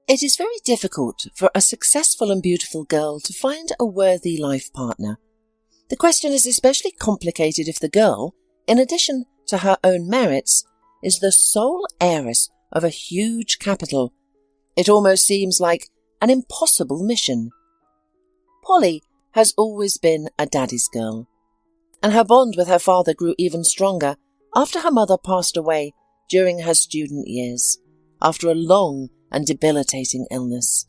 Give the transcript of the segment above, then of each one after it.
It is very difficult for a successful and beautiful girl to find a worthy life partner. The question is especially complicated if the girl, in addition to her own merits, is the sole heiress of a huge capital. It almost seems like an impossible mission. Polly has always been a daddy's girl, and her bond with her father grew even stronger after her mother passed away during her student years, after a long and debilitating illness.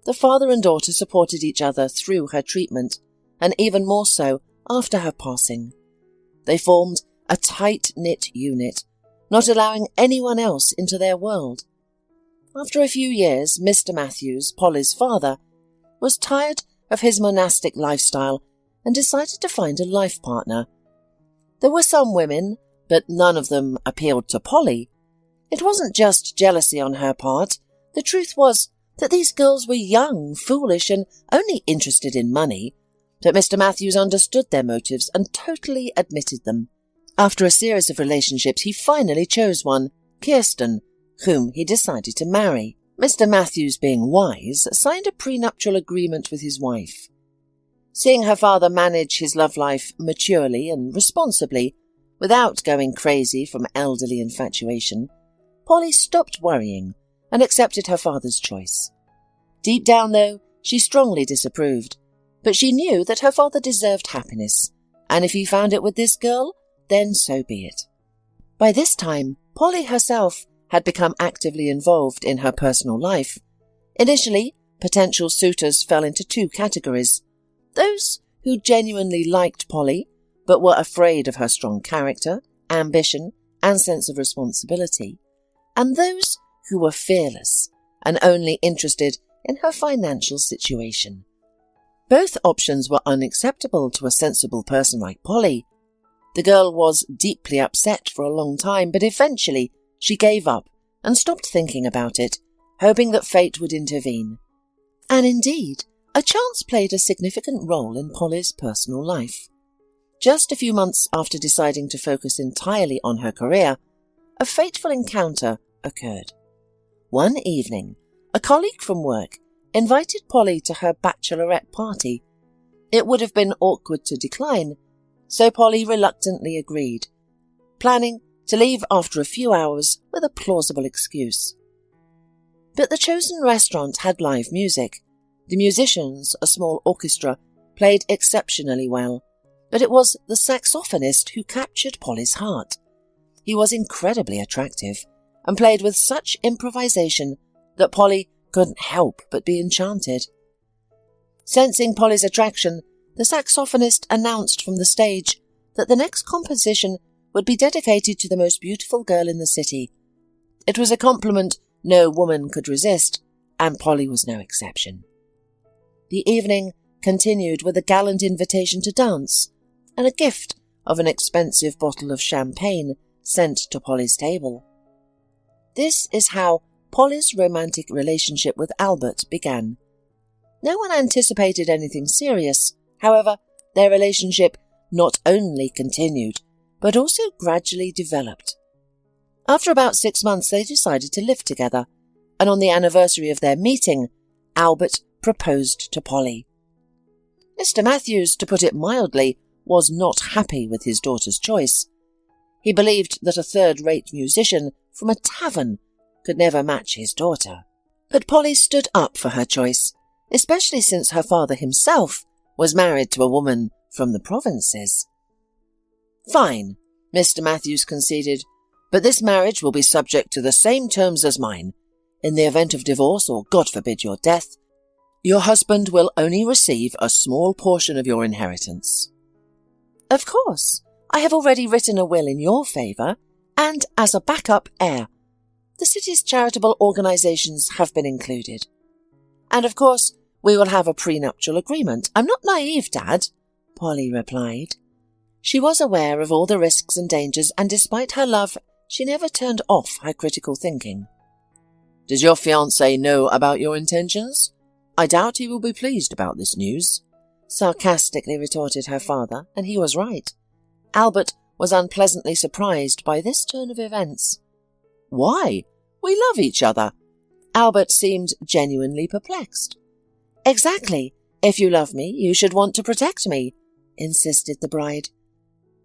The father and daughter supported each other through her treatment, and even more so after her passing. They formed a tight-knit unit, not allowing anyone else into their world. After a few years, Mr. Matthews, Polly's father, was tired of his monastic lifestyle and decided to find a life partner. There were some women, but none of them appealed to Polly. It wasn't just jealousy on her part. The truth was that these girls were young, foolish, and only interested in money, but Mr. Matthews understood their motives and totally admitted them. After a series of relationships, he finally chose one, Kirsten, whom he decided to marry. Mr. Matthews, being wise, signed a prenuptial agreement with his wife. Seeing her father manage his love life maturely and responsibly, without going crazy from elderly infatuation, Polly stopped worrying and accepted her father's choice. Deep down, though, she strongly disapproved, but she knew that her father deserved happiness, and if he found it with this girl, then so be it. By this time, Polly herself had become actively involved in her personal life. Initially, potential suitors fell into two categories: those who genuinely liked Polly, but were afraid of her strong character, ambition, and sense of responsibility, and those who were fearless and only interested in her financial situation. Both options were unacceptable to a sensible person like Polly. The girl was deeply upset for a long time, but eventually she gave up and stopped thinking about it, hoping that fate would intervene. And indeed, a chance played a significant role in Polly's personal life. Just a few months after deciding to focus entirely on her career, a fateful encounter occurred. One evening, a colleague from work invited Polly to her bachelorette party. It would have been awkward to decline, so Polly reluctantly agreed, planning to leave after a few hours with a plausible excuse. But the chosen restaurant had live music. The musicians, a small orchestra, played exceptionally well, but it was the saxophonist who captured Polly's heart. He was incredibly attractive and played with such improvisation that Polly couldn't help but be enchanted. Sensing Polly's attraction, the saxophonist announced from the stage that the next composition would be dedicated to the most beautiful girl in the city. It was a compliment no woman could resist, and Polly was no exception. The evening continued with a gallant invitation to dance and a gift of an expensive bottle of champagne sent to Polly's table. This is how Polly's romantic relationship with Albert began. No one anticipated anything serious. However, their relationship not only continued, but also gradually developed. After about 6 months, they decided to live together, and on the anniversary of their meeting, Albert proposed to Polly. Mr. Matthews, to put it mildly, was not happy with his daughter's choice. He believed that a third-rate musician from a tavern could never match his daughter. But Polly stood up for her choice, especially since her father himself was married to a woman from the provinces. "Fine," Mr. Matthews conceded, "but this marriage will be subject to the same terms as mine. In the event of divorce, or God forbid your death, your husband will only receive a small portion of your inheritance." "Of course, I have already written a will in your favour, and as a backup heir. The city's charitable organisations have been included. And of course, we will have a prenuptial agreement. I'm not naive, Dad," Polly replied. She was aware of all the risks and dangers, and despite her love, she never turned off her critical thinking. "Does your fiancé know about your intentions? I doubt he will be pleased about this news," sarcastically retorted her father, and he was right. Albert was unpleasantly surprised by this turn of events. "Why? We love each other." Albert seemed genuinely perplexed. "Exactly. If you love me, you should want to protect me," insisted the bride.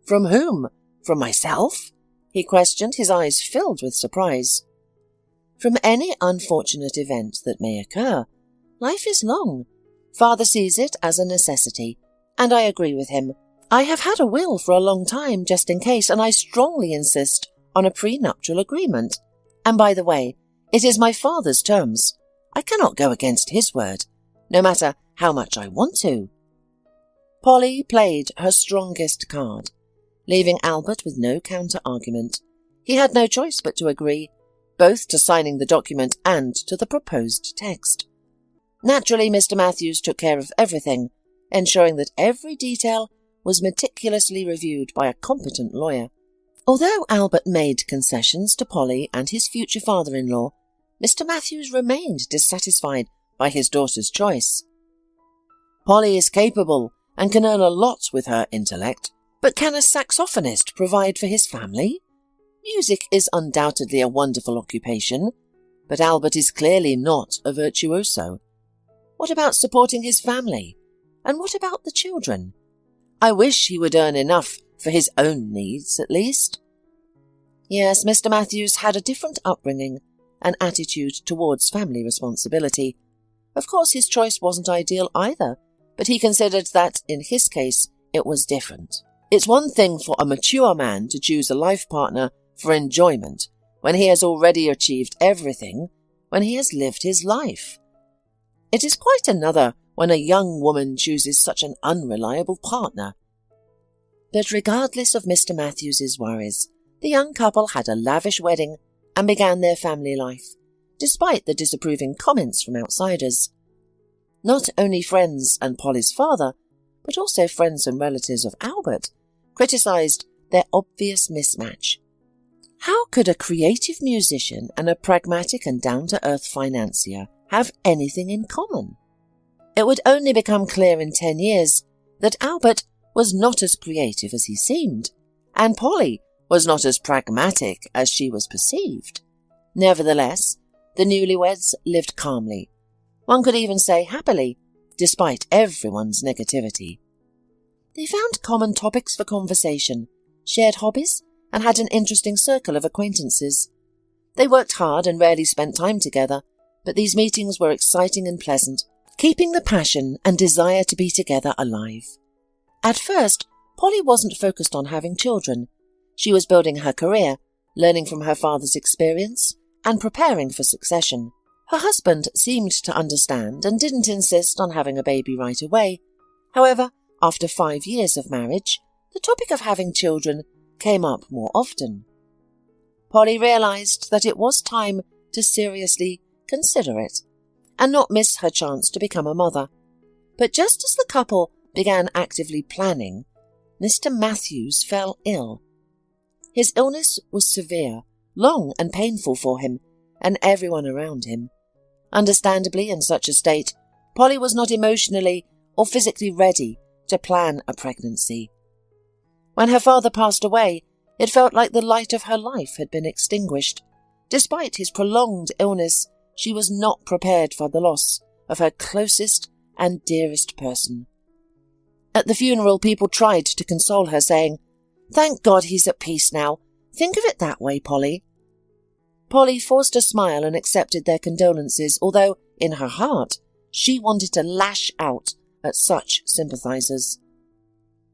"From whom? From myself?" he questioned, his eyes filled with surprise. "From any unfortunate event that may occur. Life is long. Father sees it as a necessity, and I agree with him. I have had a will for a long time, just in case, and I strongly insist on a prenuptial agreement. And by the way, it is my father's terms. I cannot go against his word, no matter how much I want to." Polly played her strongest card, leaving Albert with no counter-argument. He had no choice but to agree, both to signing the document and to the proposed text. Naturally, Mr. Matthews took care of everything, ensuring that every detail was meticulously reviewed by a competent lawyer. Although Albert made concessions to Polly and his future father-in-law, Mr. Matthews remained dissatisfied by his daughter's choice. "Polly is capable and can earn a lot with her intellect, but can a saxophonist provide for his family? Music is undoubtedly a wonderful occupation, but Albert is clearly not a virtuoso. What about supporting his family? And what about the children? I wish he would earn enough for his own needs, at least." Yes, Mr. Matthews had a different upbringing and attitude towards family responsibility. Of course, his choice wasn't ideal either, but he considered that, in his case, it was different. It's one thing for a mature man to choose a life partner for enjoyment when he has already achieved everything, when he has lived his life. It is quite another when a young woman chooses such an unreliable partner. But regardless of Mr. Matthews's worries, the young couple had a lavish wedding and began their family life, despite the disapproving comments from outsiders. Not only friends and Polly's father, but also friends and relatives of Albert, criticized their obvious mismatch. How could a creative musician and a pragmatic and down-to-earth financier have anything in common? It would only become clear in 10 years that Albert was not as creative as he seemed, and Polly was not as pragmatic as she was perceived. Nevertheless, the newlyweds lived calmly. One could even say happily, despite everyone's negativity. They found common topics for conversation, shared hobbies, and had an interesting circle of acquaintances. They worked hard and rarely spent time together, but these meetings were exciting and pleasant, keeping the passion and desire to be together alive. At first, Polly wasn't focused on having children. She was building her career, learning from her father's experience, and preparing for succession. Her husband seemed to understand and didn't insist on having a baby right away. However, after 5 years of marriage, the topic of having children came up more often. Polly realized that it was time to seriously consider it, and not miss her chance to become a mother. But just as the couple began actively planning, Mr. Matthews fell ill. His illness was severe, long and painful for him and everyone around him. Understandably, in such a state, Polly was not emotionally or physically ready to plan a pregnancy. When her father passed away, it felt like the light of her life had been extinguished. Despite his prolonged illness, she was not prepared for the loss of her closest and dearest person. At the funeral, people tried to console her, saying, "Thank God he's at peace now. Think of it that way, Polly." Polly forced a smile and accepted their condolences, although, in her heart, she wanted to lash out at such sympathizers.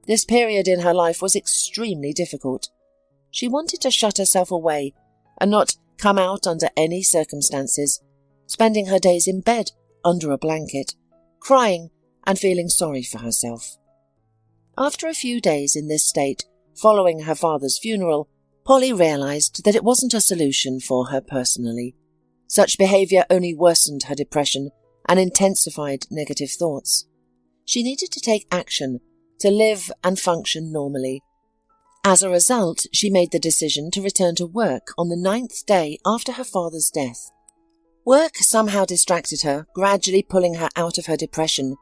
This period in her life was extremely difficult. She wanted to shut herself away and not come out under any circumstances, spending her days in bed under a blanket, crying and feeling sorry for herself. After a few days in this state, following her father's funeral, Polly realized that it wasn't a solution for her personally. Such behavior only worsened her depression and intensified negative thoughts. She needed to take action to live and function normally. As a result, she made the decision to return to work on the 9th day after her father's death. Work somehow distracted her, gradually pulling her out of her depression.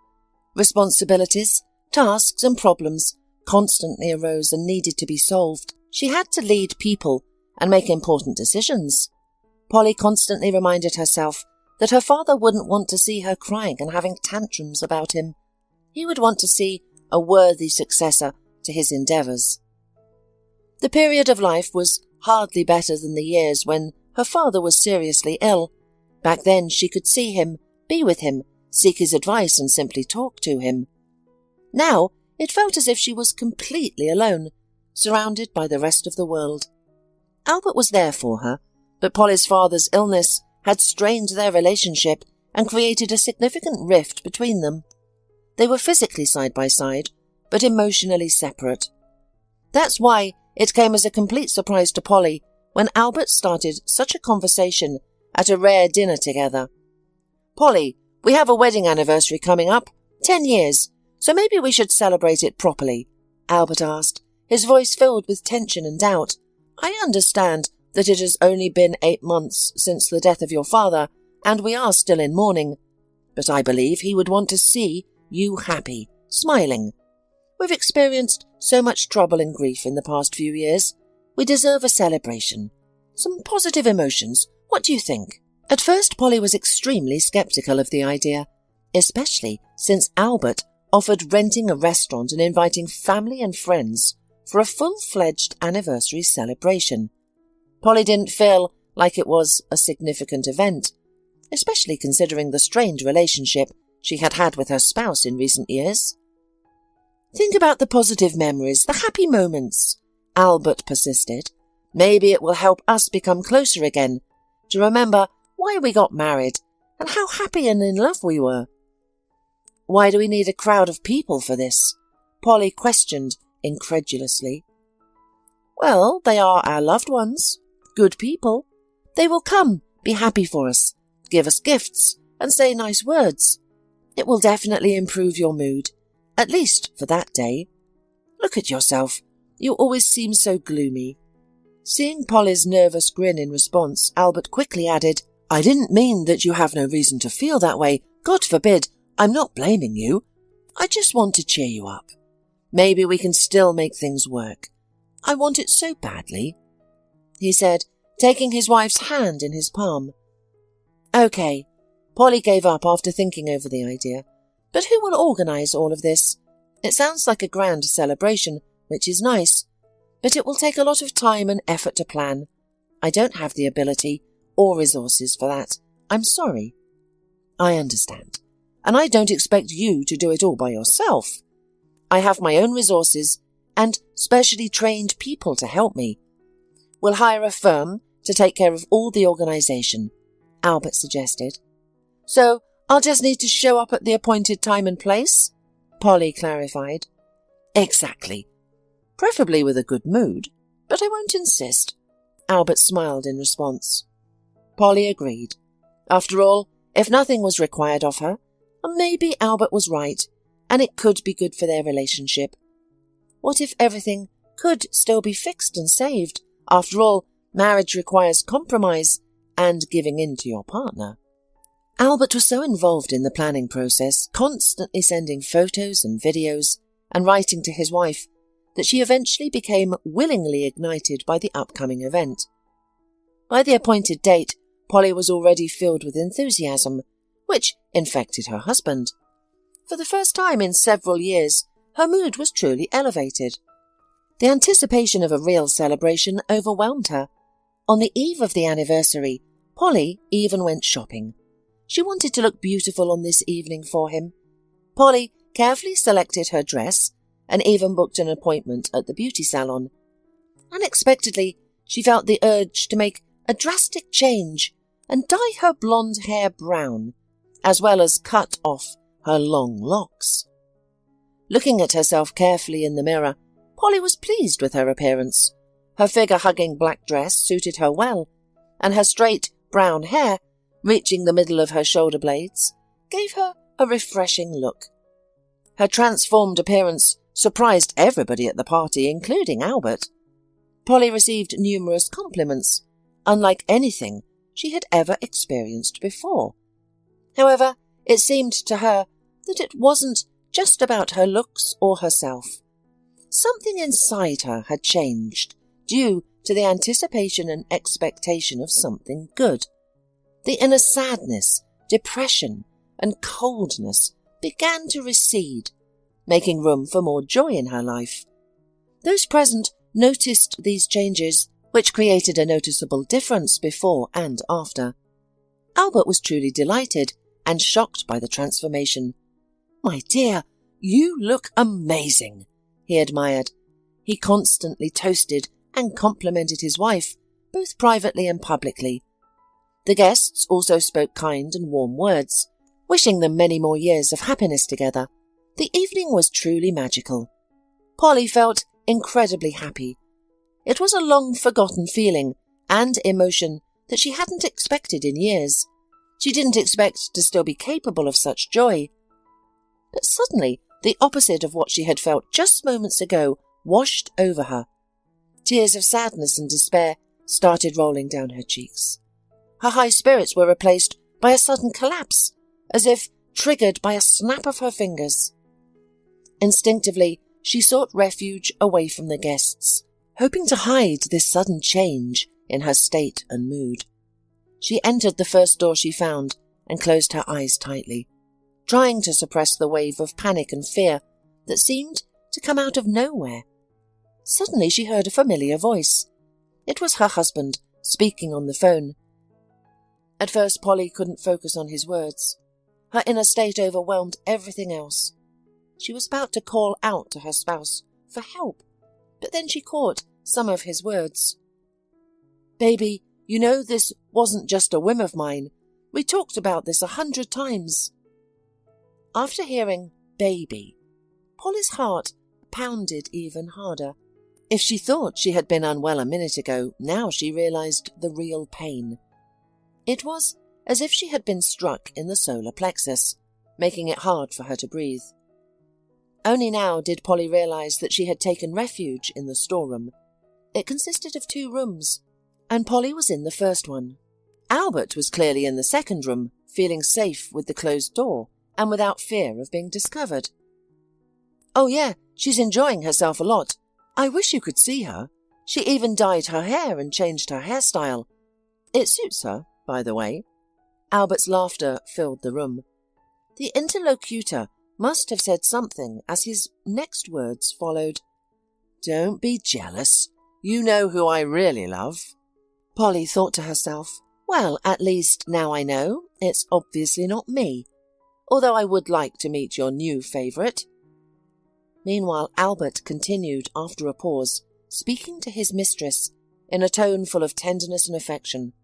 Responsibilities, tasks and problems constantly arose and needed to be solved. She had to lead people and make important decisions. Polly constantly reminded herself that her father wouldn't want to see her crying and having tantrums about him. He would want to see a worthy successor to his endeavours. The period of life was hardly better than the years when her father was seriously ill. Back then she could see him, be with him, seek his advice and simply talk to him. Now it felt as if she was completely alone, surrounded by the rest of the world. Albert was there for her, but Polly's father's illness had strained their relationship and created a significant rift between them. They were physically side by side, but emotionally separate. That's why it came as a complete surprise to Polly when Albert started such a conversation at a rare dinner together. "Polly, we have a wedding anniversary coming up, 10 years, so maybe we should celebrate it properly," Albert asked, his voice filled with tension and doubt. "I understand that it has only been 8 months since the death of your father, and we are still in mourning, but I believe he would want to see you happy, smiling. We've experienced so much trouble and grief in the past few years. We deserve a celebration. Some positive emotions. What do you think?" At first, Polly was extremely sceptical of the idea, especially since Albert offered renting a restaurant and inviting family and friends for a full-fledged anniversary celebration. Polly didn't feel like it was a significant event, especially considering the strained relationship she had had with her spouse in recent years. "Think about the positive memories, the happy moments," Albert persisted. "Maybe it will help us become closer again, to remember why we got married and how happy and in love we were." "Why do we need a crowd of people for this?" Polly questioned incredulously. "Well, they are our loved ones, good people. They will come, be happy for us, give us gifts, and say nice words. It will definitely improve your mood, at least for that day. Look at yourself. You always seem so gloomy." Seeing Polly's nervous grin in response, Albert quickly added, "I didn't mean that you have no reason to feel that way. God forbid. I'm not blaming you. I just want to cheer you up. Maybe we can still make things work. I want it so badly," he said, taking his wife's hand in his palm. "Okay." Polly gave up after thinking over the idea. "But who will organise all of this? It sounds like a grand celebration, which is nice, but it will take a lot of time and effort to plan. I don't have the ability or resources for that. I'm sorry." "I understand, and I don't expect you to do it all by yourself. I have my own resources and specially trained people to help me. We'll hire a firm to take care of all the organisation," Albert suggested. "So I'll just need to show up at the appointed time and place?" Polly clarified. "Exactly. Preferably with a good mood, but I won't insist." Albert smiled in response. Polly agreed. After all, if nothing was required of her, maybe Albert was right, and it could be good for their relationship. What if everything could still be fixed and saved? After all, marriage requires compromise and giving in to your partner. Albert was so involved in the planning process, constantly sending photos and videos and writing to his wife, that she eventually became willingly ignited by the upcoming event. By the appointed date, Polly was already filled with enthusiasm, which infected her husband. For the first time in several years, her mood was truly elevated. The anticipation of a real celebration overwhelmed her. On the eve of the anniversary, Polly even went shopping. She wanted to look beautiful on this evening for him. Polly carefully selected her dress and even booked an appointment at the beauty salon. Unexpectedly, she felt the urge to make a drastic change and dye her blonde hair brown, as well as cut off her long locks. Looking at herself carefully in the mirror, Polly was pleased with her appearance. Her figure-hugging black dress suited her well, and her straight brown hair, reaching the middle of her shoulder blades, gave her a refreshing look. Her transformed appearance surprised everybody at the party, including Albert. Polly received numerous compliments, unlike anything she had ever experienced before. However, it seemed to her that it wasn't just about her looks or herself. Something inside her had changed, due to the anticipation and expectation of something good. The inner sadness depression and coldness began to recede, making room for more joy in her life. Those present noticed these changes, which created a noticeable difference before and after. Albert was truly delighted and shocked by the transformation. "My dear, you look amazing," he admired. He constantly toasted and complimented his wife, both privately and publicly. The guests also spoke kind and warm words, wishing them many more years of happiness together. The evening was truly magical. Polly felt incredibly happy. It was a long-forgotten feeling and emotion that she hadn't expected in years. She didn't expect to still be capable of such joy. But suddenly, the opposite of what she had felt just moments ago washed over her. Tears of sadness and despair started rolling down her cheeks. Her high spirits were replaced by a sudden collapse, as if triggered by a snap of her fingers. Instinctively, she sought refuge away from the guests, hoping to hide this sudden change in her state and mood. She entered the first door she found and closed her eyes tightly, trying to suppress the wave of panic and fear that seemed to come out of nowhere. Suddenly she heard a familiar voice. It was her husband, speaking on the phone. At first Polly couldn't focus on his words. Her inner state overwhelmed everything else. She was about to call out to her spouse for help, but then she caught some of his words. "Baby, you know this wasn't just a whim of mine. We talked about this 100 times. After hearing "baby," Polly's heart pounded even harder. If she thought she had been unwell a minute ago, now she realized the real pain. It was as if she had been struck in the solar plexus, making it hard for her to breathe. Only now did Polly realize that she had taken refuge in the storeroom. It consisted of 2 rooms, and Polly was in the first one. Albert was clearly in the second room, feeling safe with the closed door and without fear of being discovered. "Oh yeah, she's enjoying herself a lot. I wish you could see her. She even dyed her hair and changed her hairstyle. It suits her, by the way." Albert's laughter filled the room. The interlocutor must have said something as his next words followed. "Don't be jealous. You know who I really love." Polly thought to herself, "Well, at least now I know it's obviously not me, although I would like to meet your new favourite." Meanwhile, Albert continued after a pause, speaking to his mistress in a tone full of tenderness and affection.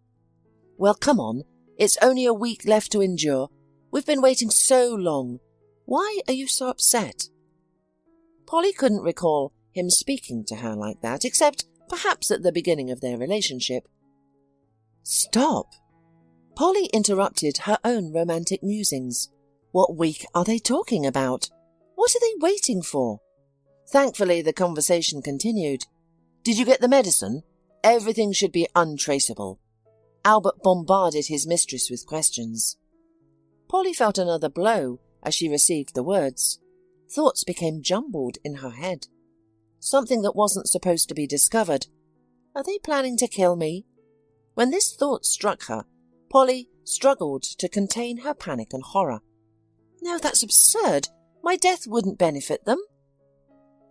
"Well, come on. It's only a week left to endure. We've been waiting so long. Why are you so upset?" Polly couldn't recall him speaking to her like that, except perhaps at the beginning of their relationship. "Stop!" Polly interrupted her own romantic musings. What week are they talking about? What are they waiting for? Thankfully, the conversation continued. "Did you get the medicine? Everything should be untraceable." Albert bombarded his mistress with questions. Polly felt another blow as she received the words. Thoughts became jumbled in her head. Something that wasn't supposed to be discovered. Are they planning to kill me? When this thought struck her, Polly struggled to contain her panic and horror. No, that's absurd. My death wouldn't benefit them.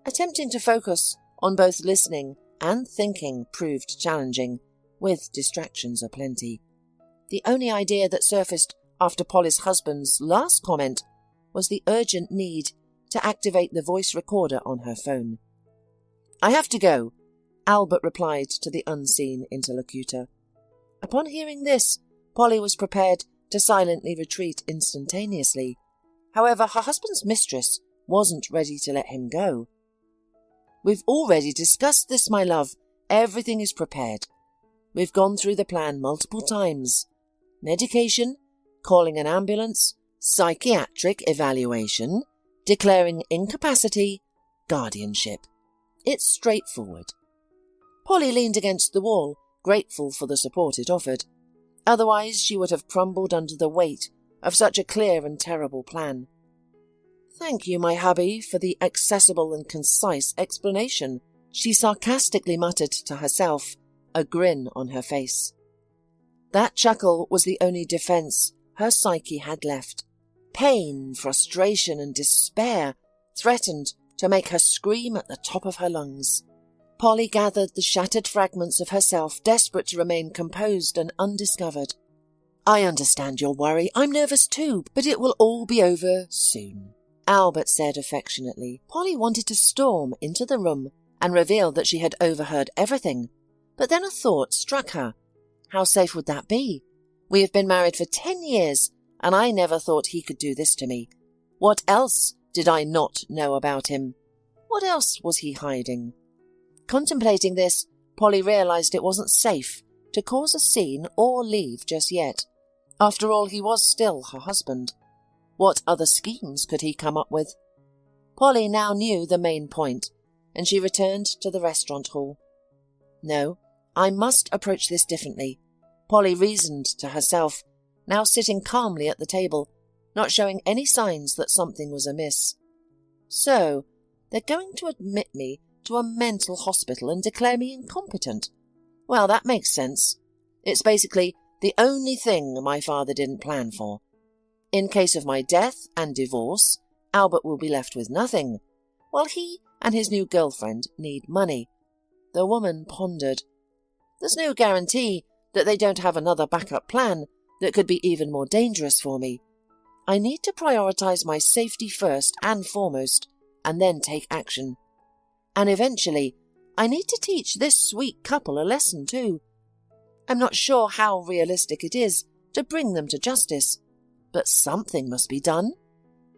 Attempting to focus on both listening and thinking proved challenging, with distractions aplenty. The only idea that surfaced after Polly's husband's last comment was the urgent need to activate the voice recorder on her phone. "I have to go," Albert replied to the unseen interlocutor. Upon hearing this, Polly was prepared to silently retreat instantaneously. However, her husband's mistress wasn't ready to let him go. "We've already discussed this, my love. Everything is prepared. We've gone through the plan multiple times. Medication, calling an ambulance, psychiatric evaluation, declaring incapacity, guardianship. It's straightforward." Polly leaned against the wall, grateful for the support it offered. Otherwise, she would have crumbled under the weight of such a clear and terrible plan. "Thank you, my hubby, for the accessible and concise explanation," she sarcastically muttered to herself, a grin on her face. That chuckle was the only defense her psyche had left. Pain, frustration, and despair threatened to make her scream at the top of her lungs. Polly gathered the shattered fragments of herself, desperate to remain composed and undiscovered. "I understand your worry. I'm nervous too, but it will all be over soon," Albert said affectionately. Polly wanted to storm into the room and reveal that she had overheard everything, but then a thought struck her. How safe would that be? We have been married for 10 years, and I never thought he could do this to me. What else did I not know about him? What else was he hiding? Contemplating this, Polly realized it wasn't safe to cause a scene or leave just yet. After all, he was still her husband. What other schemes could he come up with? Polly now knew the main point, and she returned to the restaurant hall. No, I must approach this differently, Polly reasoned to herself, now sitting calmly at the table, not showing any signs that something was amiss. So, they're going to admit me to a mental hospital and declare me incompetent. Well, that makes sense. It's basically the only thing my father didn't plan for. In case of my death and divorce, Albert will be left with nothing, while he and his new girlfriend need money. The woman pondered. There's no guarantee that they don't have another backup plan that could be even more dangerous for me. I need to prioritize my safety first and foremost, and then take action. And eventually, I need to teach this sweet couple a lesson too. I'm not sure how realistic it is to bring them to justice, but something must be done.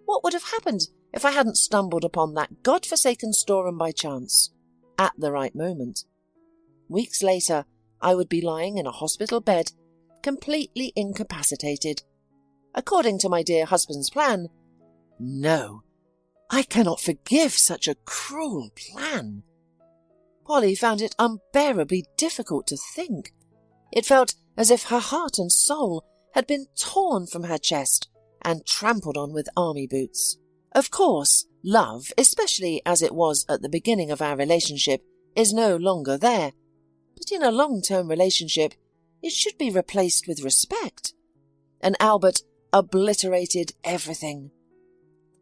What would have happened if I hadn't stumbled upon that God-forsaken storeroom by chance, at the right moment? Weeks later, I would be lying in a hospital bed, completely incapacitated. According to my dear husband's plan, no, I cannot forgive such a cruel plan. Polly found it unbearably difficult to think. It felt as if her heart and soul had been torn from her chest and trampled on with army boots. Of course, love, especially as it was at the beginning of our relationship, is no longer there. But in a long-term relationship, it should be replaced with respect. And Albert obliterated everything.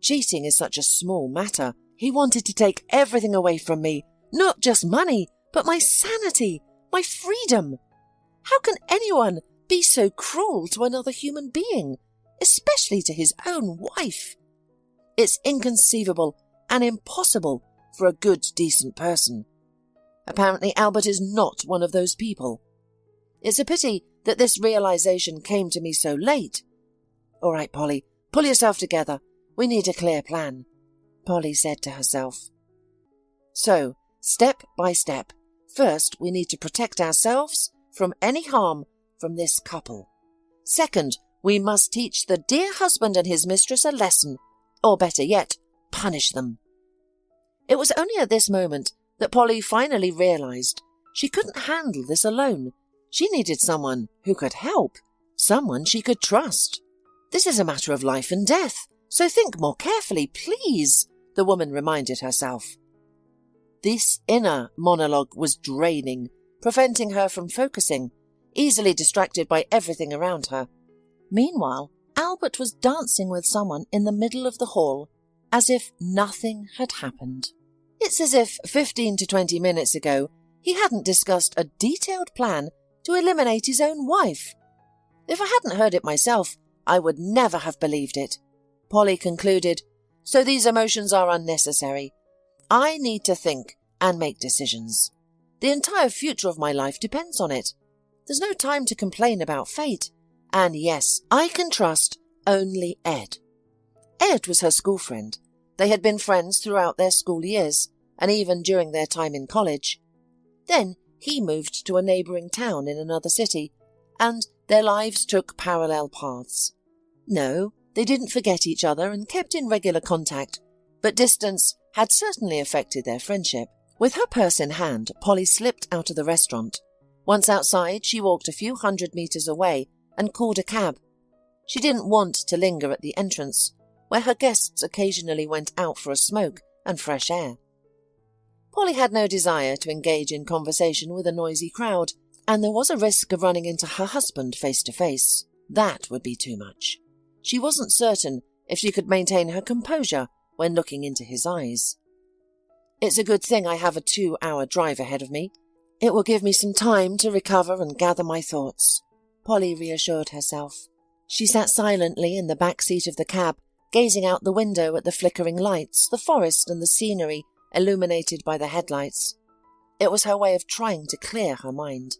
Cheating is such a small matter. He wanted to take everything away from me, not just money, but my sanity, my freedom. How can anyone be so cruel to another human being, especially to his own wife? It's inconceivable and impossible for a good, decent person. Apparently Albert is not one of those people. It's a pity that this realization came to me so late. All right, Polly, pull yourself together. We need a clear plan, Polly said to herself. So, step by step, first we need to protect ourselves from any harm from this couple. Second, we must teach the dear husband and his mistress a lesson, or better yet, punish them. It was only at this moment that Polly finally realized she couldn't handle this alone. She needed someone who could help, someone she could trust. This is a matter of life and death, so think more carefully, please, the woman reminded herself. This inner monologue was draining, preventing her from focusing, easily distracted by everything around her. Meanwhile, Albert was dancing with someone in the middle of the hall, as if nothing had happened. It's as if 15 to 20 minutes ago he hadn't discussed a detailed plan to eliminate his own wife. If I hadn't heard it myself, I would never have believed it. Polly concluded, so these emotions are unnecessary. I need to think and make decisions. The entire future of my life depends on it. There's no time to complain about fate. And yes, I can trust only Ed. Ed was her school friend. They had been friends throughout their school years, and even during their time in college. Then he moved to a neighbouring town in another city, and their lives took parallel paths. No, they didn't forget each other and kept in regular contact, but distance had certainly affected their friendship. With her purse in hand, Polly slipped out of the restaurant. Once outside, she walked a few 100 meters away and called a cab. She didn't want to linger at the entrance, where her guests occasionally went out for a smoke and fresh air. Polly had no desire to engage in conversation with a noisy crowd, and there was a risk of running into her husband face to face. That would be too much. She wasn't certain if she could maintain her composure when looking into his eyes. It's a good thing I have a 2-hour drive ahead of me. It will give me some time to recover and gather my thoughts, Polly reassured herself. She sat silently in the back seat of the cab, gazing out the window at the flickering lights, the forest and the scenery illuminated by the headlights. It was her way of trying to clear her mind.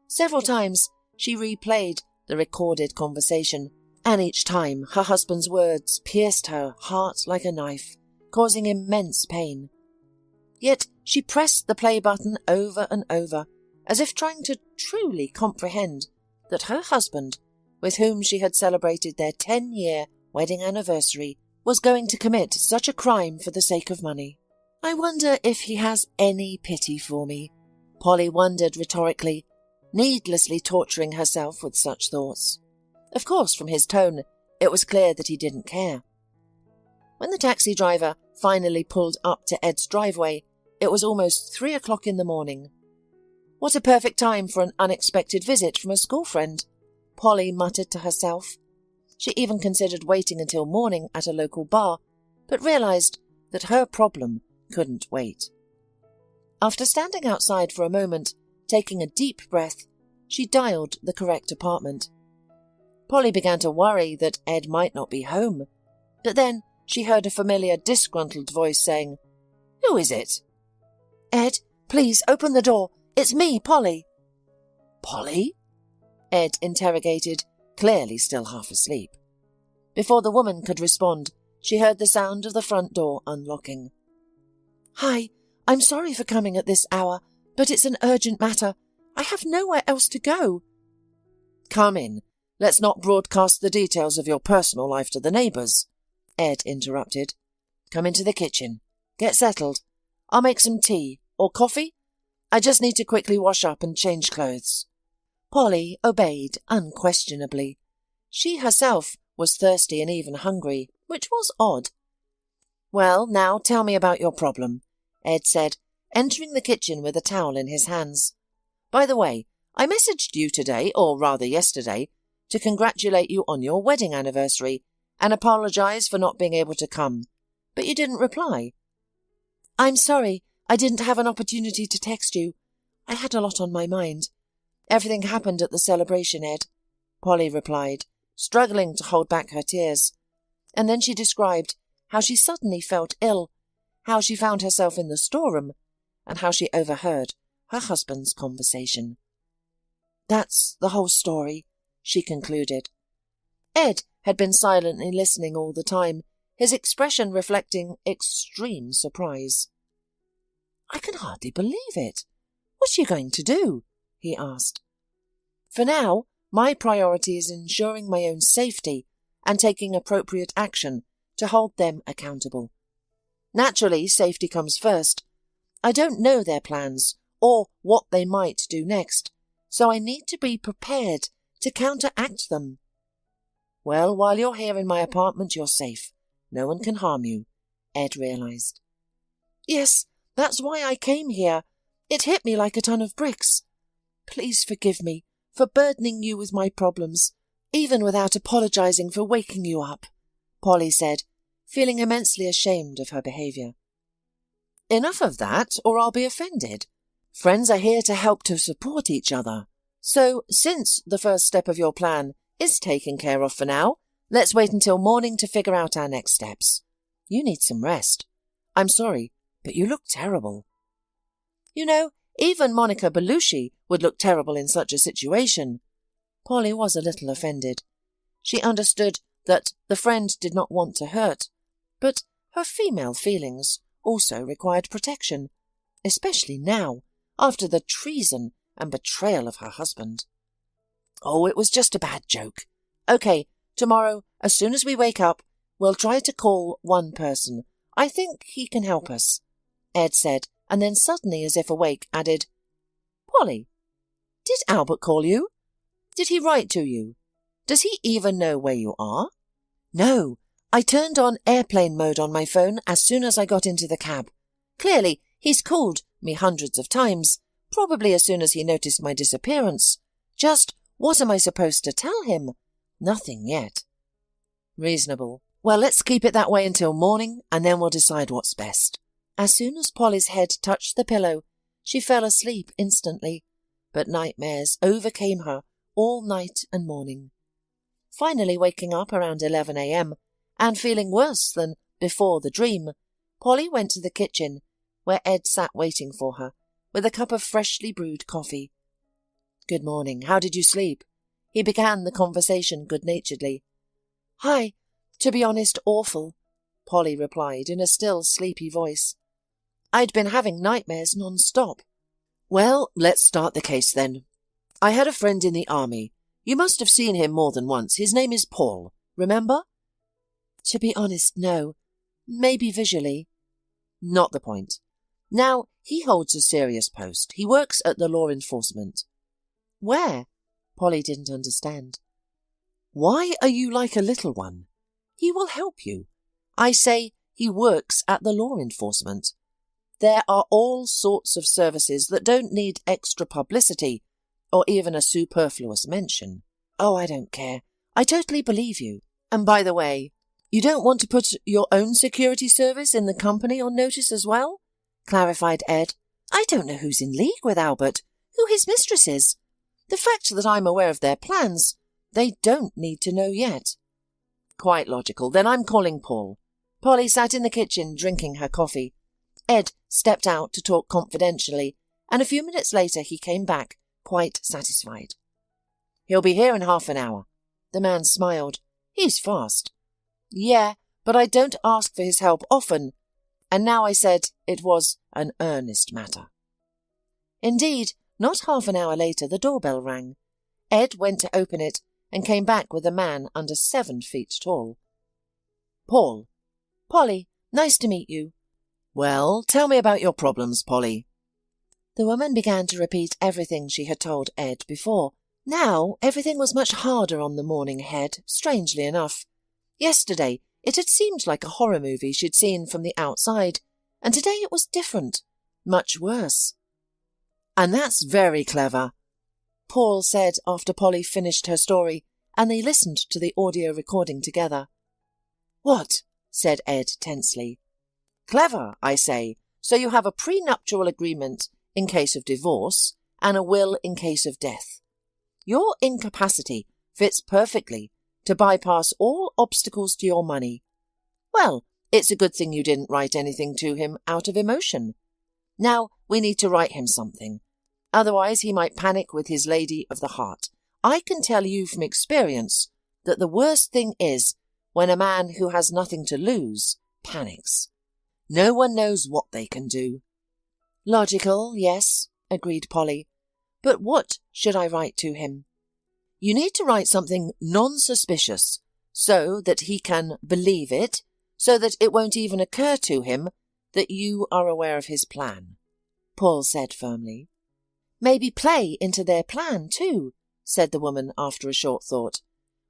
Several times she replayed the recorded conversation, and each time her husband's words pierced her heart like a knife, causing immense pain. Yet she pressed the play button over and over, as if trying to truly comprehend that her husband, with whom she had celebrated their 10-year wedding anniversary, was going to commit such a crime for the sake of money. I wonder if he has any pity for me, Polly wondered rhetorically, needlessly torturing herself with such thoughts. Of course, from his tone, it was clear that he didn't care. When the taxi driver finally pulled up to Ed's driveway, it was almost 3 o'clock in the morning. What a perfect time for an unexpected visit from a school friend, Polly muttered to herself. She even considered waiting until morning at a local bar, but realized that her problem couldn't wait. After standing outside for a moment, taking a deep breath, she dialed the correct apartment. Polly began to worry that Ed might not be home, but then she heard a familiar, disgruntled voice saying, "Who is it?" "Ed, please open the door. It's me, Polly." "Polly?" Ed interrogated, clearly still half asleep. Before the woman could respond, she heard the sound of the front door unlocking. "Hi, I'm sorry for coming at this hour, but it's an urgent matter. I have nowhere else to go." "Come in. Let's not broadcast the details of your personal life to the neighbours," Ed interrupted. "Come into the kitchen. Get settled. I'll make some tea. Or coffee? I just need to quickly wash up and change clothes." Polly obeyed unquestionably. She herself was thirsty and even hungry, which was odd. "Well, now tell me about your problem," Ed said, entering the kitchen with a towel in his hands. "By the way, I messaged you today, or rather yesterday, to congratulate you on your wedding anniversary and apologize for not being able to come, but you didn't reply." "I'm sorry, I didn't have an opportunity to text you. I had a lot on my mind. Everything happened at the celebration, Ed," Polly replied, struggling to hold back her tears. And then she described how she suddenly felt ill, how she found herself in the storeroom, and how she overheard her husband's conversation. "That's the whole story," she concluded. Ed had been silently listening all the time, his expression reflecting extreme surprise. "I can hardly believe it. What are you going to do?" he asked. "For now, my priority is ensuring my own safety and taking appropriate action to hold them accountable. Naturally, safety comes first. I don't know their plans or what they might do next, so I need to be prepared to counteract them." "Well, while you're here in my apartment, you're safe. No one can harm you," Ed realized. "Yes, that's why I came here. It hit me like a ton of bricks. Please forgive me for burdening you with my problems, even without apologizing for waking you up," Polly said, feeling immensely ashamed of her behavior. "Enough of that, or I'll be offended. Friends are here to help to support each other. So, since the first step of your plan is taken care of for now, let's wait until morning to figure out our next steps. You need some rest. I'm sorry, but you look terrible." You know, even Monica Bellucci would look terrible in such a situation. Polly was a little offended. She understood that the friend did not want to hurt, but her female feelings also required protection, especially now, after the treason and betrayal of her husband. "Oh, it was just a bad joke. Okay, tomorrow, as soon as we wake up, we'll try to call one person. I think he can help us," Ed said, and then suddenly, as if awake, added, "Polly, did Albert call you? Did he write to you? Does he even know where you are?" "No, I turned on airplane mode on my phone as soon as I got into the cab. Clearly, he's called me hundreds of times, probably as soon as he noticed my disappearance. Just What am I supposed to tell him? Nothing yet. Reasonable. Well, let's keep it that way until morning, and then we'll decide what's best. As soon as Polly's head touched the pillow, she fell asleep instantly, but nightmares overcame her all night and morning. Finally waking up around 11 a.m. and feeling worse than before the dream, Polly went to the kitchen, where Ed sat waiting for her, with a cup of freshly brewed coffee. "Good morning. How did you sleep?" He began the conversation good-naturedly. "Hi. To be honest, awful," Polly replied in a still sleepy voice. "I'd been having nightmares non-stop." "Well, let's start the case then. I had a friend in the army. You must have seen him more than once. His name is Paul. Remember?" "To be honest, no. Maybe visually." "Not the point. Now, he holds a serious post. He works at the law enforcement." "Where?" Polly didn't understand. "Why are you like a little one? He will help you. I say he works at the law enforcement. There are all sorts of services that don't need extra publicity or even a superfluous mention." "Oh, I don't care. I totally believe you. And by the way, you don't want to put your own security service in the company on notice as well?" clarified Ed. "I don't know who's in league with Albert, who his mistress is. The fact that I'm aware of their plans, they don't need to know yet." "Quite logical. Then I'm calling Paul." Polly sat in the kitchen drinking her coffee. Ed stepped out to talk confidentially, and a few minutes later he came back, quite satisfied. "He'll be here in half an hour." The man smiled. "He's fast." "Yeah, but I don't ask for his help often, and now I said it was an earnest matter." Indeed, not half an hour later the doorbell rang. Ed went to open it and came back with a man under 7 feet tall. "Paul." "Polly, nice to meet you." "Well, tell me about your problems, Polly." The woman began to repeat everything she had told Ed before. Now everything was much harder on the morning ahead, strangely enough. Yesterday it had seemed like a horror movie she'd seen from the outside, and today it was different, much worse. "And that's very clever," Paul said after Polly finished her story, and they listened to the audio recording together. "What?" said Ed tensely. "Clever, I say. So you have a prenuptial agreement in case of divorce and a will in case of death. Your incapacity fits perfectly to bypass all obstacles to your money. Well, it's a good thing you didn't write anything to him out of emotion. Now we need to write him something. Otherwise he might panic with his lady of the heart. I can tell you from experience that the worst thing is when a man who has nothing to lose panics. No one knows what they can do." "Logical, yes," agreed Polly. "But what should I write to him?" "You need to write something non-suspicious, so that he can believe it, so that it won't even occur to him that you are aware of his plan," Paul said firmly. "Maybe play into their plan, too," said the woman after a short thought.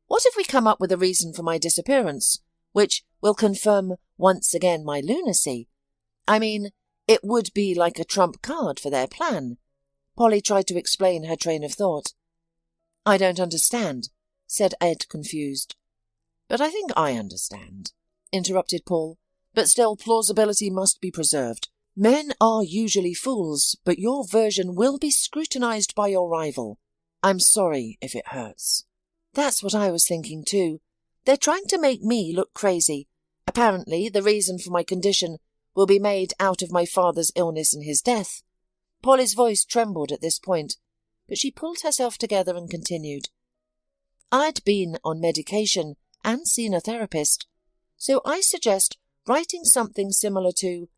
"What if we come up with a reason for my disappearance, which will confirm once again my lunacy? I mean, it would be like a trump card for their plan." Polly tried to explain her train of thought. "I don't understand," said Ed, confused. "But I think I understand," interrupted Paul. "But still, plausibility must be preserved. Men are usually fools, but your version will be scrutinized by your rival. I'm sorry if it hurts." "That's what I was thinking too. They're trying to make me look crazy. Apparently the reason for my condition will be made out of my father's illness and his death." Polly's voice trembled at this point, but she pulled herself together and continued. "I'd been on medication and seen a therapist, so I suggest writing something similar to,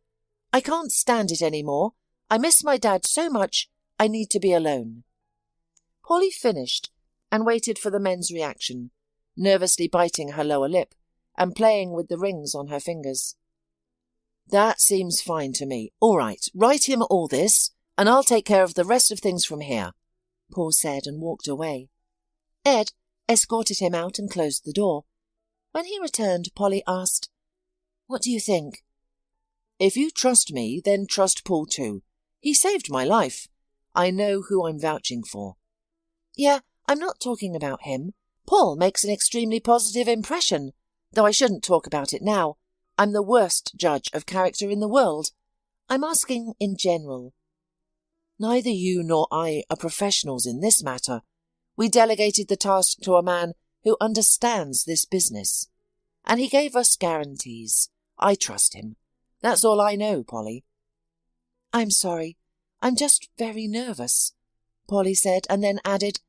'I can't stand it anymore. I miss my dad so much, I need to be alone.'" Polly finished and waited for the men's reaction, nervously biting her lower lip and playing with the rings on her fingers. "That seems fine to me. All right, write him all this, and I'll take care of the rest of things from here," Paul said and walked away. Ed escorted him out and closed the door. When he returned, Polly asked, "What do you think?" "If you trust me, then trust Paul too. He saved my life. I know who I'm vouching for." "Yeah, I'm not talking about him. Paul makes an extremely positive impression, though I shouldn't talk about it now. I'm the worst judge of character in the world. I'm asking in general. Neither you nor I are professionals in this matter. We delegated the task to a man who understands this business. And he gave us guarantees. I trust him. That's all I know, Polly. I'm sorry. I'm just very nervous, Polly said, and then added,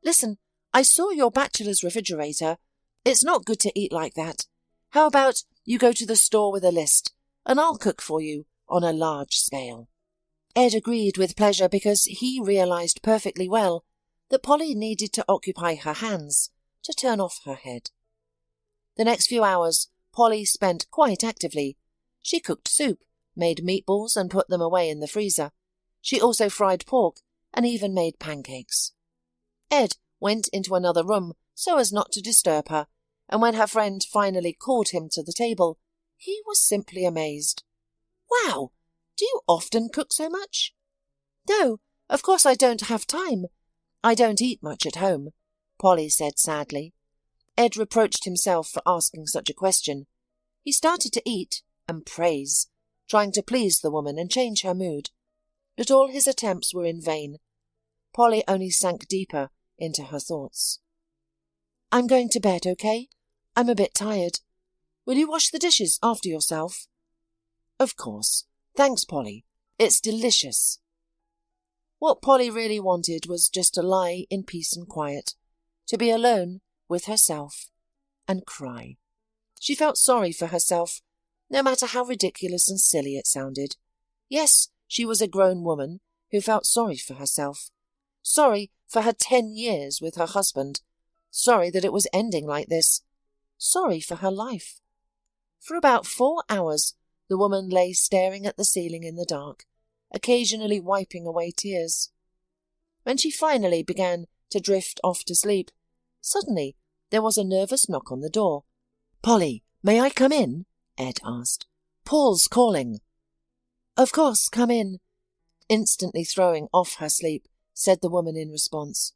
Listen, I saw your bachelor's refrigerator. It's not good to eat like that. How about you go to the store with a list, and I'll cook for you on a large scale. Ed agreed with pleasure because he realized perfectly well that Polly needed to occupy her hands to turn off her head. The next few hours Polly spent quite actively. She cooked soup, made meatballs and put them away in the freezer. She also fried pork and even made pancakes. Ed went into another room so as not to disturb her, and when her friend finally called him to the table, he was simply amazed. Wow! Do you often cook so much? No, of course I don't have time. I don't eat much at home, Polly said sadly. Ed reproached himself for asking such a question. He started to eat and praise, trying to please the woman and change her mood. But all his attempts were in vain. Polly only sank deeper into her thoughts. I'm going to bed, okay? I'm a bit tired. Will you wash the dishes after yourself? Of course. Thanks, Polly. It's delicious. What Polly really wanted was just to lie in peace and quiet, to be alone with herself and cry. She felt sorry for herself, no matter how ridiculous and silly it sounded. Yes, she was a grown woman who felt sorry for herself, sorry for her 10 years with her husband, sorry that it was ending like this, sorry for her life. For about 4 hours, the woman lay staring at the ceiling in the dark, occasionally wiping away tears. When she finally began to drift off to sleep, suddenly there was a nervous knock on the door. Polly, may I come in? Ed asked. Paul's calling. Of course, come in. Instantly throwing off her sleep, said the woman in response.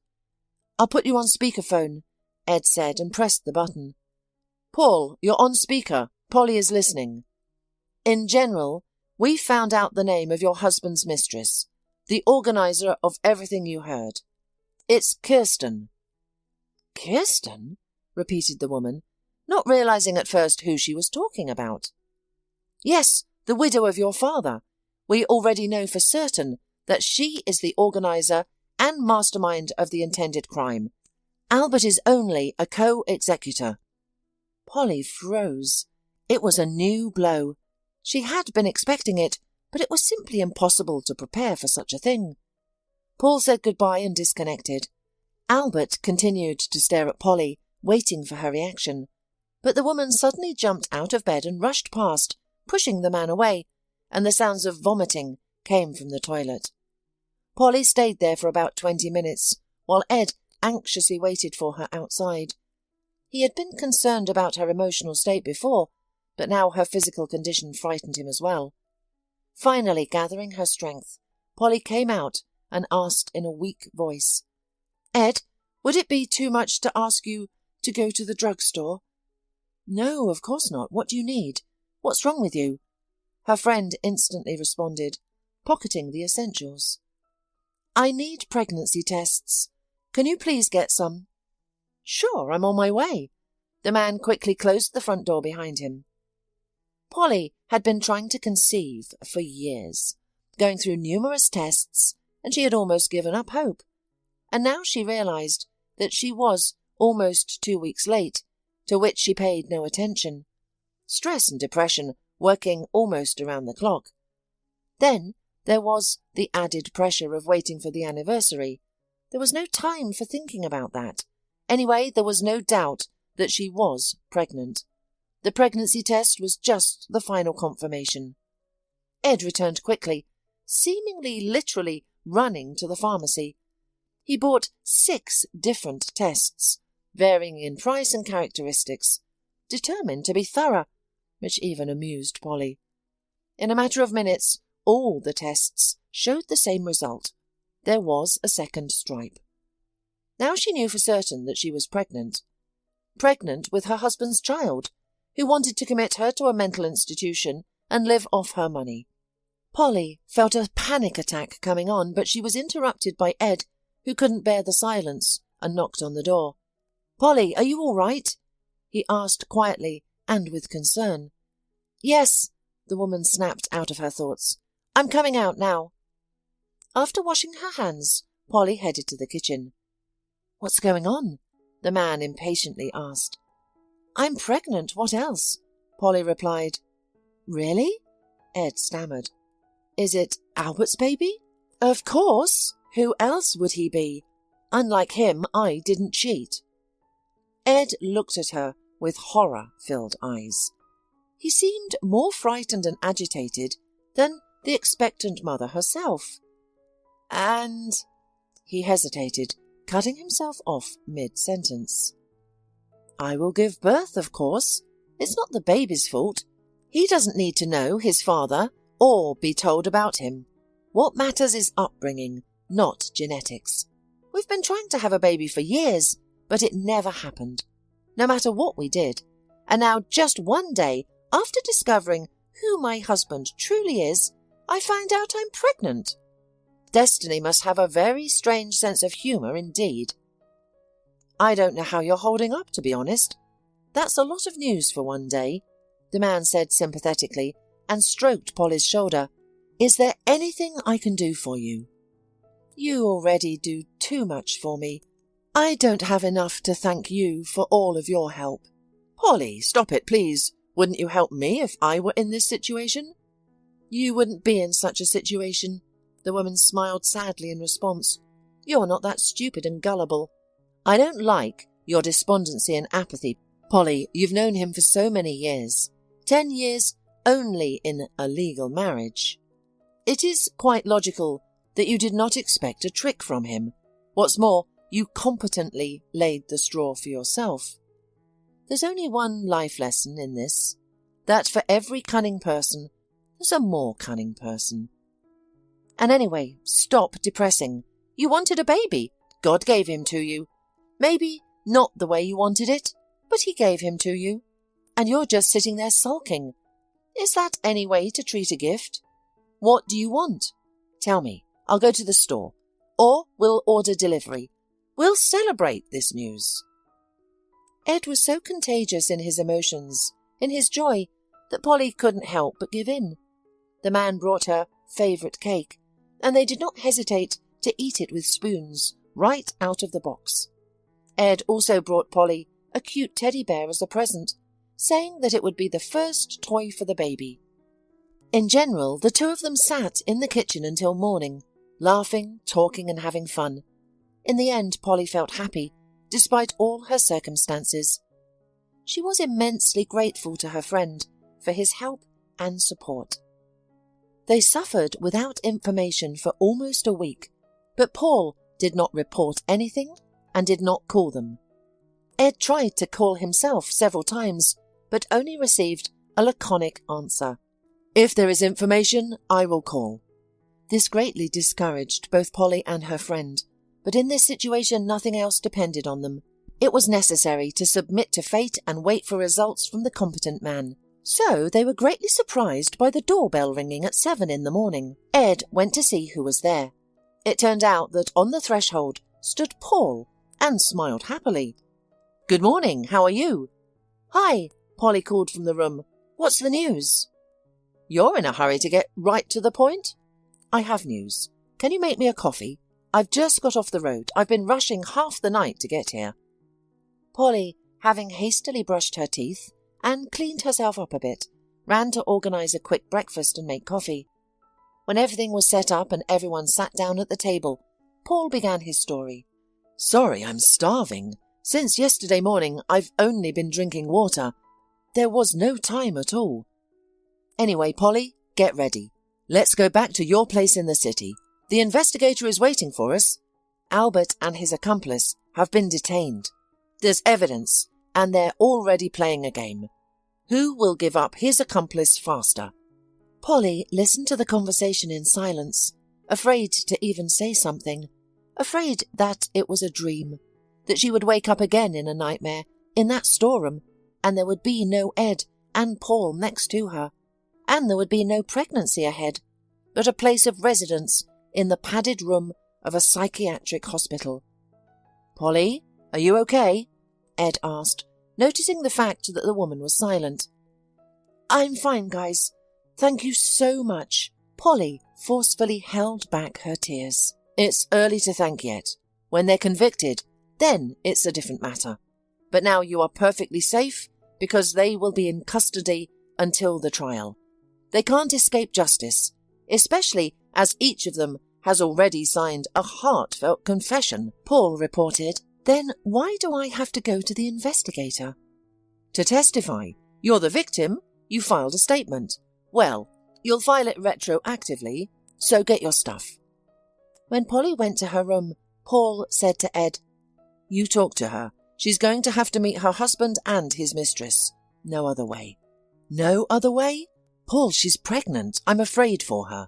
I'll put you on speakerphone, Ed said and pressed the button. Paul, you're on speaker. Polly is listening. In general, we found out the name of your husband's mistress, the organizer of everything you heard. It's Kirsten. Kirsten? Repeated the woman, not realizing at first who she was talking about. Yes, the widow of your father. We already know for certain that she is the organizer and mastermind of the intended crime. Albert is only a co-executor. Polly froze. It was a new blow. She had been expecting it, but it was simply impossible to prepare for such a thing. Paul said goodbye and disconnected. Albert continued to stare at Polly, waiting for her reaction. But the woman suddenly jumped out of bed and rushed past, pushing the man away, and the sounds of vomiting came from the toilet. Polly stayed there for about 20 minutes, while Ed anxiously waited for her outside. He had been concerned about her emotional state before, but now her physical condition frightened him as well. Finally, gathering her strength, Polly came out and asked in a weak voice, Ed, would it be too much to ask you to go to the drugstore? No, of course not. What do you need? What's wrong with you? Her friend instantly responded, pocketing the essentials. I need pregnancy tests. Can you please get some? Sure, I'm on my way. The man quickly closed the front door behind him. Polly had been trying to conceive for years, going through numerous tests, and she had almost given up hope. And now she realized that she was almost 2 weeks late, to which she paid no attention. Stress and depression working almost around the clock. Then there was the added pressure of waiting for the anniversary. There was no time for thinking about that. Anyway, there was no doubt that she was pregnant. The pregnancy test was just the final confirmation. Ed returned quickly, seemingly literally running to the pharmacy. He bought 6 different tests, varying in price and characteristics, determined to be thorough, which even amused Polly. In a matter of minutes, all the tests showed the same result. There was a second stripe. Now she knew for certain that she was pregnant. Pregnant with her husband's child, who wanted to commit her to a mental institution and live off her money. Polly felt a panic attack coming on, but she was interrupted by Ed, who couldn't bear the silence, and knocked on the door. "Polly, are you all right?" he asked quietly and with concern. "Yes," the woman snapped out of her thoughts. "I'm coming out now." After washing her hands, Polly headed to the kitchen. "What's going on?" the man impatiently asked. "I'm pregnant, what else?" Polly replied. "Really?" Ed stammered. "Is it Albert's baby?" "Of course! Who else would he be? Unlike him, I didn't cheat." Ed looked at her with horror-filled eyes. He seemed more frightened and agitated than the expectant mother herself. "And—" he hesitated, cutting himself off mid-sentence. "I will give birth, of course. It's not the baby's fault. He doesn't need to know his father or be told about him. What matters is upbringing, not genetics. We've been trying to have a baby for years, but it never happened, no matter what we did. And now just one day, after discovering who my husband truly is, I find out I'm pregnant. Destiny must have a very strange sense of humour indeed." "I don't know how you're holding up, to be honest. That's a lot of news for one day," the man said sympathetically, and stroked Polly's shoulder. "Is there anything I can do for you?" "You already do too much for me. I don't have enough to thank you for all of your help." "Polly, stop it, please. Wouldn't you help me if I were in this situation?" "You wouldn't be in such a situation." The woman smiled sadly in response. "You're not that stupid and gullible. I don't like your despondency and apathy. Polly, you've known him for so many years. 10 years only in a legal marriage. It is quite logical that you did not expect a trick from him. What's more, you competently laid the straw for yourself. There's only one life lesson in this, that for every cunning person, there's a more cunning person. And anyway, stop depressing. You wanted a baby. God gave him to you. Maybe not the way you wanted it, but he gave him to you. And you're just sitting there sulking. Is that any way to treat a gift? What do you want? Tell me. I'll go to the store. Or we'll order delivery. We'll celebrate this news." Ed was so contagious in his emotions, in his joy, that Polly couldn't help but give in. The man brought her favourite cake, and they did not hesitate to eat it with spoons, right out of the box. Ed also brought Polly a cute teddy bear as a present, saying that it would be the first toy for the baby. In general, the two of them sat in the kitchen until morning, laughing, talking and having fun. In the end, Polly felt happy, despite all her circumstances. She was immensely grateful to her friend for his help and support. They suffered without information for almost a week, but Paul did not report anything and did not call them. Ed tried to call himself several times, but only received a laconic answer. "If there is information, I will call." This greatly discouraged both Polly and her friend, but in this situation nothing else depended on them. It was necessary to submit to fate and wait for results from the competent man. So they were greatly surprised by the doorbell ringing at 7 in the morning. Ed went to see who was there. It turned out that on the threshold stood Paul and smiled happily. "Good morning, how are you?" "Hi," Polly called from the room. "What's the news?" "You're in a hurry to get right to the point?" "I have news. Can you make me a coffee? I've just got off the road. I've been rushing half the night to get here." Polly, having hastily brushed her teeth and cleaned herself up a bit, ran to organise a quick breakfast and make coffee. When everything was set up and everyone sat down at the table, Paul began his story. "Sorry, I'm starving. Since yesterday morning, I've only been drinking water. There was no time at all. Anyway, Polly, get ready. Let's go back to your place in the city. The investigator is waiting for us. Albert and his accomplice have been detained. There's evidence, and they're already playing a game. Who will give up his accomplice faster?" Polly listened to the conversation in silence, afraid to even say something, afraid that it was a dream. that she would wake up again in a nightmare in that storeroom, and there would be no Ed and Paul next to her, and there would be no pregnancy ahead, but a place of residence in the padded room of a psychiatric hospital. "Polly, are you okay?" Ed asked, noticing the fact that the woman was silent. "I'm fine, guys. Thank you so much." Polly forcefully held back her tears. "It's early to thank yet. When they're convicted, then it's a different matter. But now you are perfectly safe because they will be in custody until the trial. They can't escape justice, especially as each of them has already signed a heartfelt confession," Paul reported. "Then why do I have to go to the investigator?" "To testify. You're the victim. You filed a statement. Well, you'll file it retroactively, so get your stuff." When Polly went to her room, Paul said to Ed, "You talk to her. She's going to have to meet her husband and his mistress. No other way." "No other way? Paul, she's pregnant. I'm afraid for her."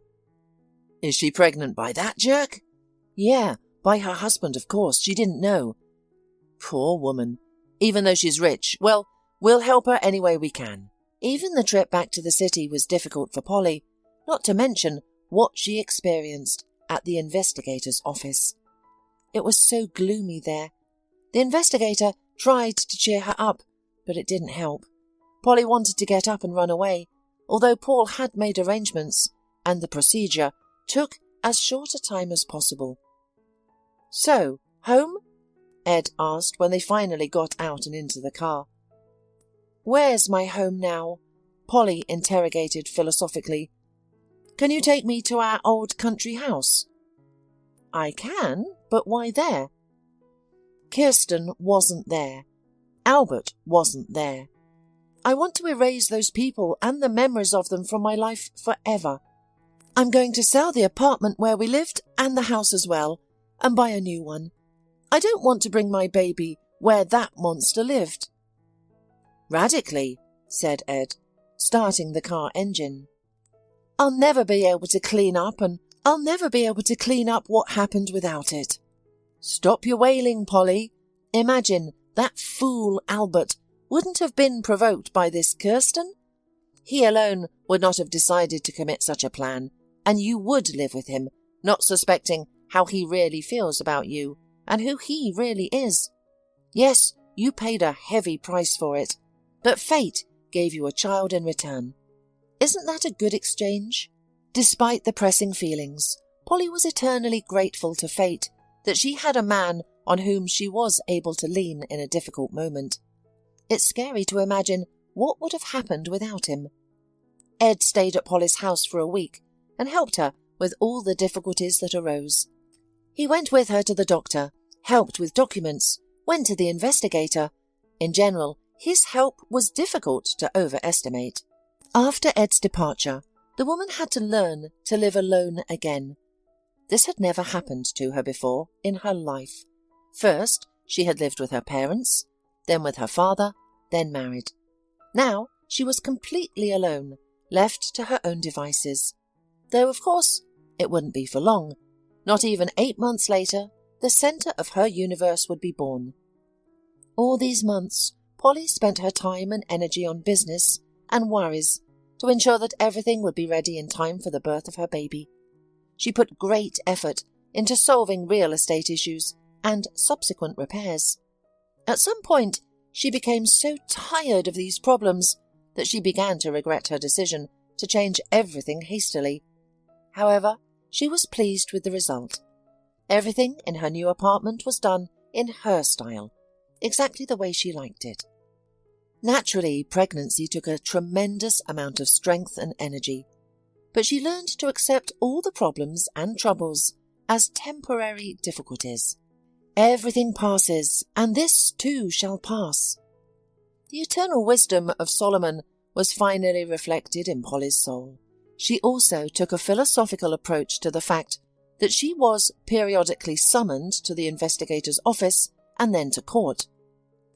"Is she pregnant by that jerk?" "Yeah, by her husband, of course. She didn't know." "Poor woman. Even though she's rich. Well, we'll help her any way we can." Even the trip back to the city was difficult for Polly, not to mention what she experienced at the investigator's office. It was so gloomy there. The investigator tried to cheer her up, but it didn't help. Polly wanted to get up and run away, although Paul had made arrangements, and the procedure took as short a time as possible. "So, home?" Ed asked when they finally got out and into the car. "Where's my home now?" Polly interrogated philosophically. "Can you take me to our old country house?" "I can, but why there?" "Kirsten wasn't there. Albert wasn't there. I want to erase those people and the memories of them from my life forever. I'm going to sell the apartment where we lived and the house as well, and buy a new one. I don't want to bring my baby where that monster lived." "Radically," said Ed, starting the car engine. "I'll never be able to clean up, and I'll never be able to clean up what happened without it." "Stop your wailing, Polly. Imagine that fool Albert wouldn't have been provoked by this Kirsten. He alone would not have decided to commit such a plan, and you would live with him, not suspecting how he really feels about you and who he really is. Yes, you paid a heavy price for it, but fate gave you a child in return. Isn't that a good exchange?" Despite the pressing feelings, Polly was eternally grateful to fate that she had a man on whom she was able to lean in a difficult moment. It's scary to imagine what would have happened without him. Ed stayed at Polly's house for a week and helped her with all the difficulties that arose. He went with her to the doctor, helped with documents, went to the investigator. In general, his help was difficult to overestimate. After Ed's departure, the woman had to learn to live alone again. This had never happened to her before in her life. First, she had lived with her parents, then with her father, then married. Now she was completely alone, left to her own devices. Though, of course, it wouldn't be for long. Not even 8 months later, the centre of her universe would be born. All these months, Polly spent her time and energy on business and worries to ensure that everything would be ready in time for the birth of her baby. She put great effort into solving real estate issues and subsequent repairs. At some point, she became so tired of these problems that she began to regret her decision to change everything hastily. However, she was pleased with the result. Everything in her new apartment was done in her style, exactly the way she liked it. Naturally, pregnancy took a tremendous amount of strength and energy, but she learned to accept all the problems and troubles as temporary difficulties. Everything passes, and this too shall pass. The eternal wisdom of Solomon was finally reflected in Polly's soul. She also took a philosophical approach to the fact that she was periodically summoned to the investigator's office and then to court.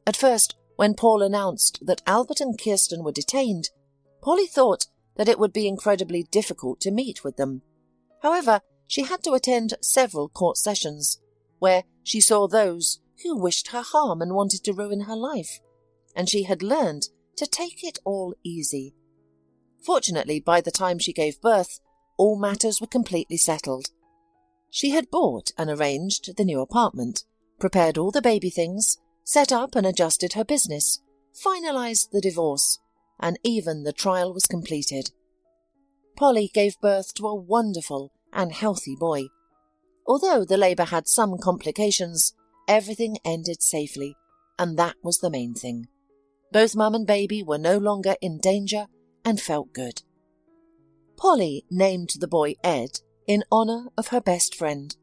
At first, when Paul announced that Albert and Kirsten were detained, Polly thought that it would be incredibly difficult to meet with them. However, she had to attend several court sessions, where she saw those who wished her harm and wanted to ruin her life, and she had learned to take it all easy. Fortunately, by the time she gave birth, all matters were completely settled. She had bought and arranged the new apartment, prepared all the baby things, set up and adjusted her business, finalized the divorce, and even the trial was completed. Polly gave birth to a wonderful and healthy boy. Although the labour had some complications, everything ended safely, and that was the main thing. Both mum and baby were no longer in danger and felt good. Polly named the boy Ed in honour of her best friend.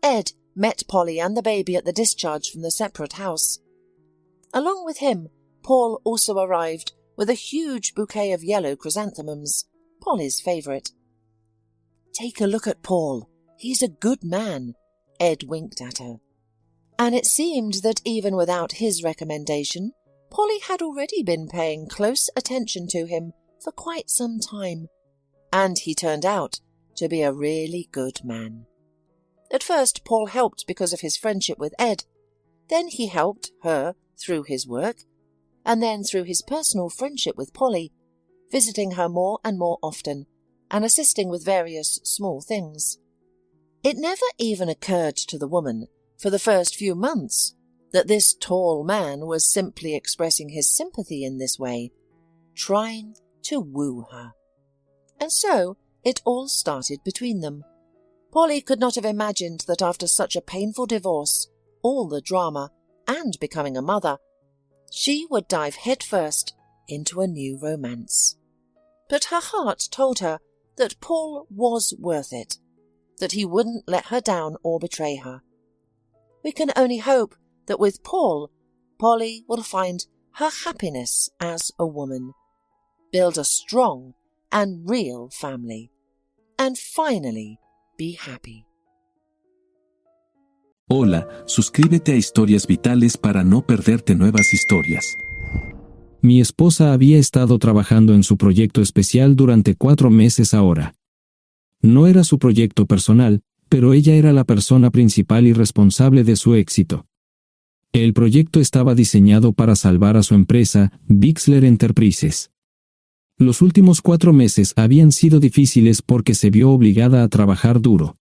Ed met Polly and the baby at the discharge from the separate house. Along with him, Paul also arrived with a huge bouquet of yellow chrysanthemums, Polly's favourite. "Take a look at Paul. He's a good man," Ed winked at her. And it seemed that even without his recommendation, Polly had already been paying close attention to him for quite some time, and he turned out to be a really good man. At first, Paul helped because of his friendship with Ed. Then he helped her through his work, and then through his personal friendship with Polly, visiting her more and more often, and assisting with various small things. It never even occurred to the woman, for the first few months, that this tall man was simply expressing his sympathy in this way, trying to woo her. And so it all started between them. Polly could not have imagined that after such a painful divorce, all the drama, and becoming a mother, she would dive headfirst into a new romance. But her heart told her that Paul was worth it, that he wouldn't let her down or betray her. We can only hope that with Paul, Polly will find her happiness as a woman, build a strong and real family, and finally be happy. Hola, suscríbete a Historias Vitales para no perderte nuevas historias. Mi esposa había estado trabajando en su proyecto especial durante 4 meses ahora. No era su proyecto personal, pero ella era la persona principal y responsable de su éxito. El proyecto estaba diseñado para salvar a su empresa, Bixler Enterprises. Los últimos 4 meses habían sido difíciles porque se vio obligada a trabajar duro.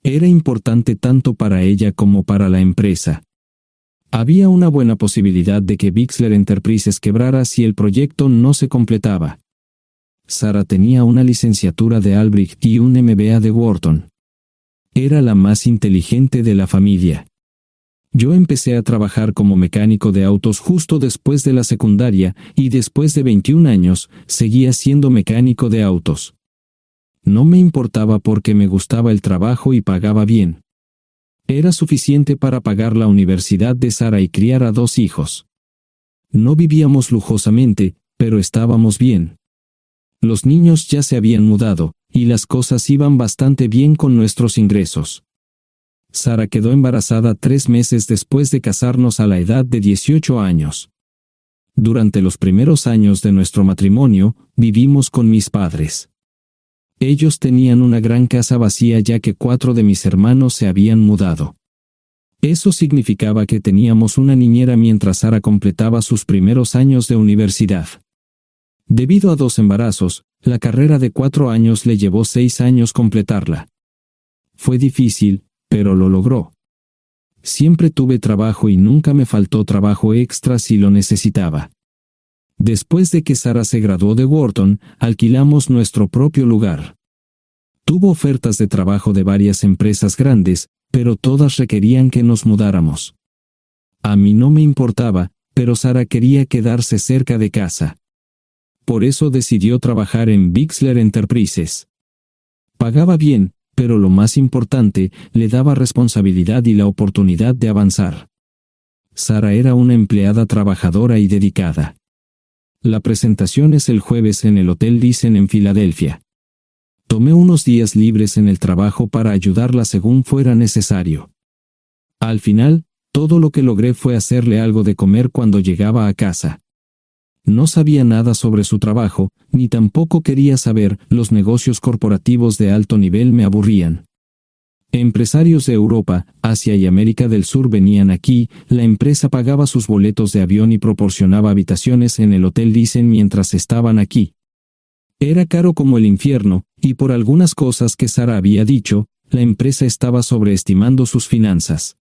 Era importante tanto para ella como para la empresa. Había una buena posibilidad de que Bixler Enterprises quebrara si el proyecto no se completaba. Sara tenía una licenciatura de Albrecht y un MBA de Wharton. Era la más inteligente de la familia. Yo empecé a trabajar como mecánico de autos justo después de la secundaria y después de 21 años seguía siendo mecánico de autos. No me importaba porque me gustaba el trabajo y pagaba bien. Era suficiente para pagar la universidad de Sara y criar a 2 hijos. No vivíamos lujosamente, pero estábamos bien. Los niños ya se habían mudado, y las cosas iban bastante bien con nuestros ingresos. Sara quedó embarazada 3 meses después de casarnos a la edad de 18 años. Durante los primeros años de nuestro matrimonio, vivimos con mis padres. Ellos tenían una gran casa vacía ya que 4 de mis hermanos se habían mudado. Eso significaba que teníamos una niñera mientras Sara completaba sus primeros años de universidad. Debido a 2 embarazos, la carrera de 4 años le llevó 6 años completarla. Fue difícil, pero lo logró. Siempre tuve trabajo y nunca me faltó trabajo extra si lo necesitaba. Después de que Sara se graduó de Wharton, alquilamos nuestro propio lugar. Tuvo ofertas de trabajo de varias empresas grandes, pero todas requerían que nos mudáramos. A mí no me importaba, pero Sara quería quedarse cerca de casa. Por eso decidió trabajar en Bixler Enterprises. Pagaba bien, pero lo más importante, le daba responsabilidad y la oportunidad de avanzar. Sara era una empleada trabajadora y dedicada. La presentación es el jueves en el Hotel Dicen en Filadelfia. Tomé unos días libres en el trabajo para ayudarla según fuera necesario. Al final, todo lo que logré fue hacerle algo de comer cuando llegaba a casa. No sabía nada sobre su trabajo, ni tampoco quería saber, los negocios corporativos de alto nivel me aburrían. Empresarios de Europa, Asia y América del Sur venían aquí, la empresa pagaba sus boletos de avión y proporcionaba habitaciones en el Hotel Thyssen mientras estaban aquí. Era caro como el infierno, y por algunas cosas que Sara había dicho, la empresa estaba sobreestimando sus finanzas.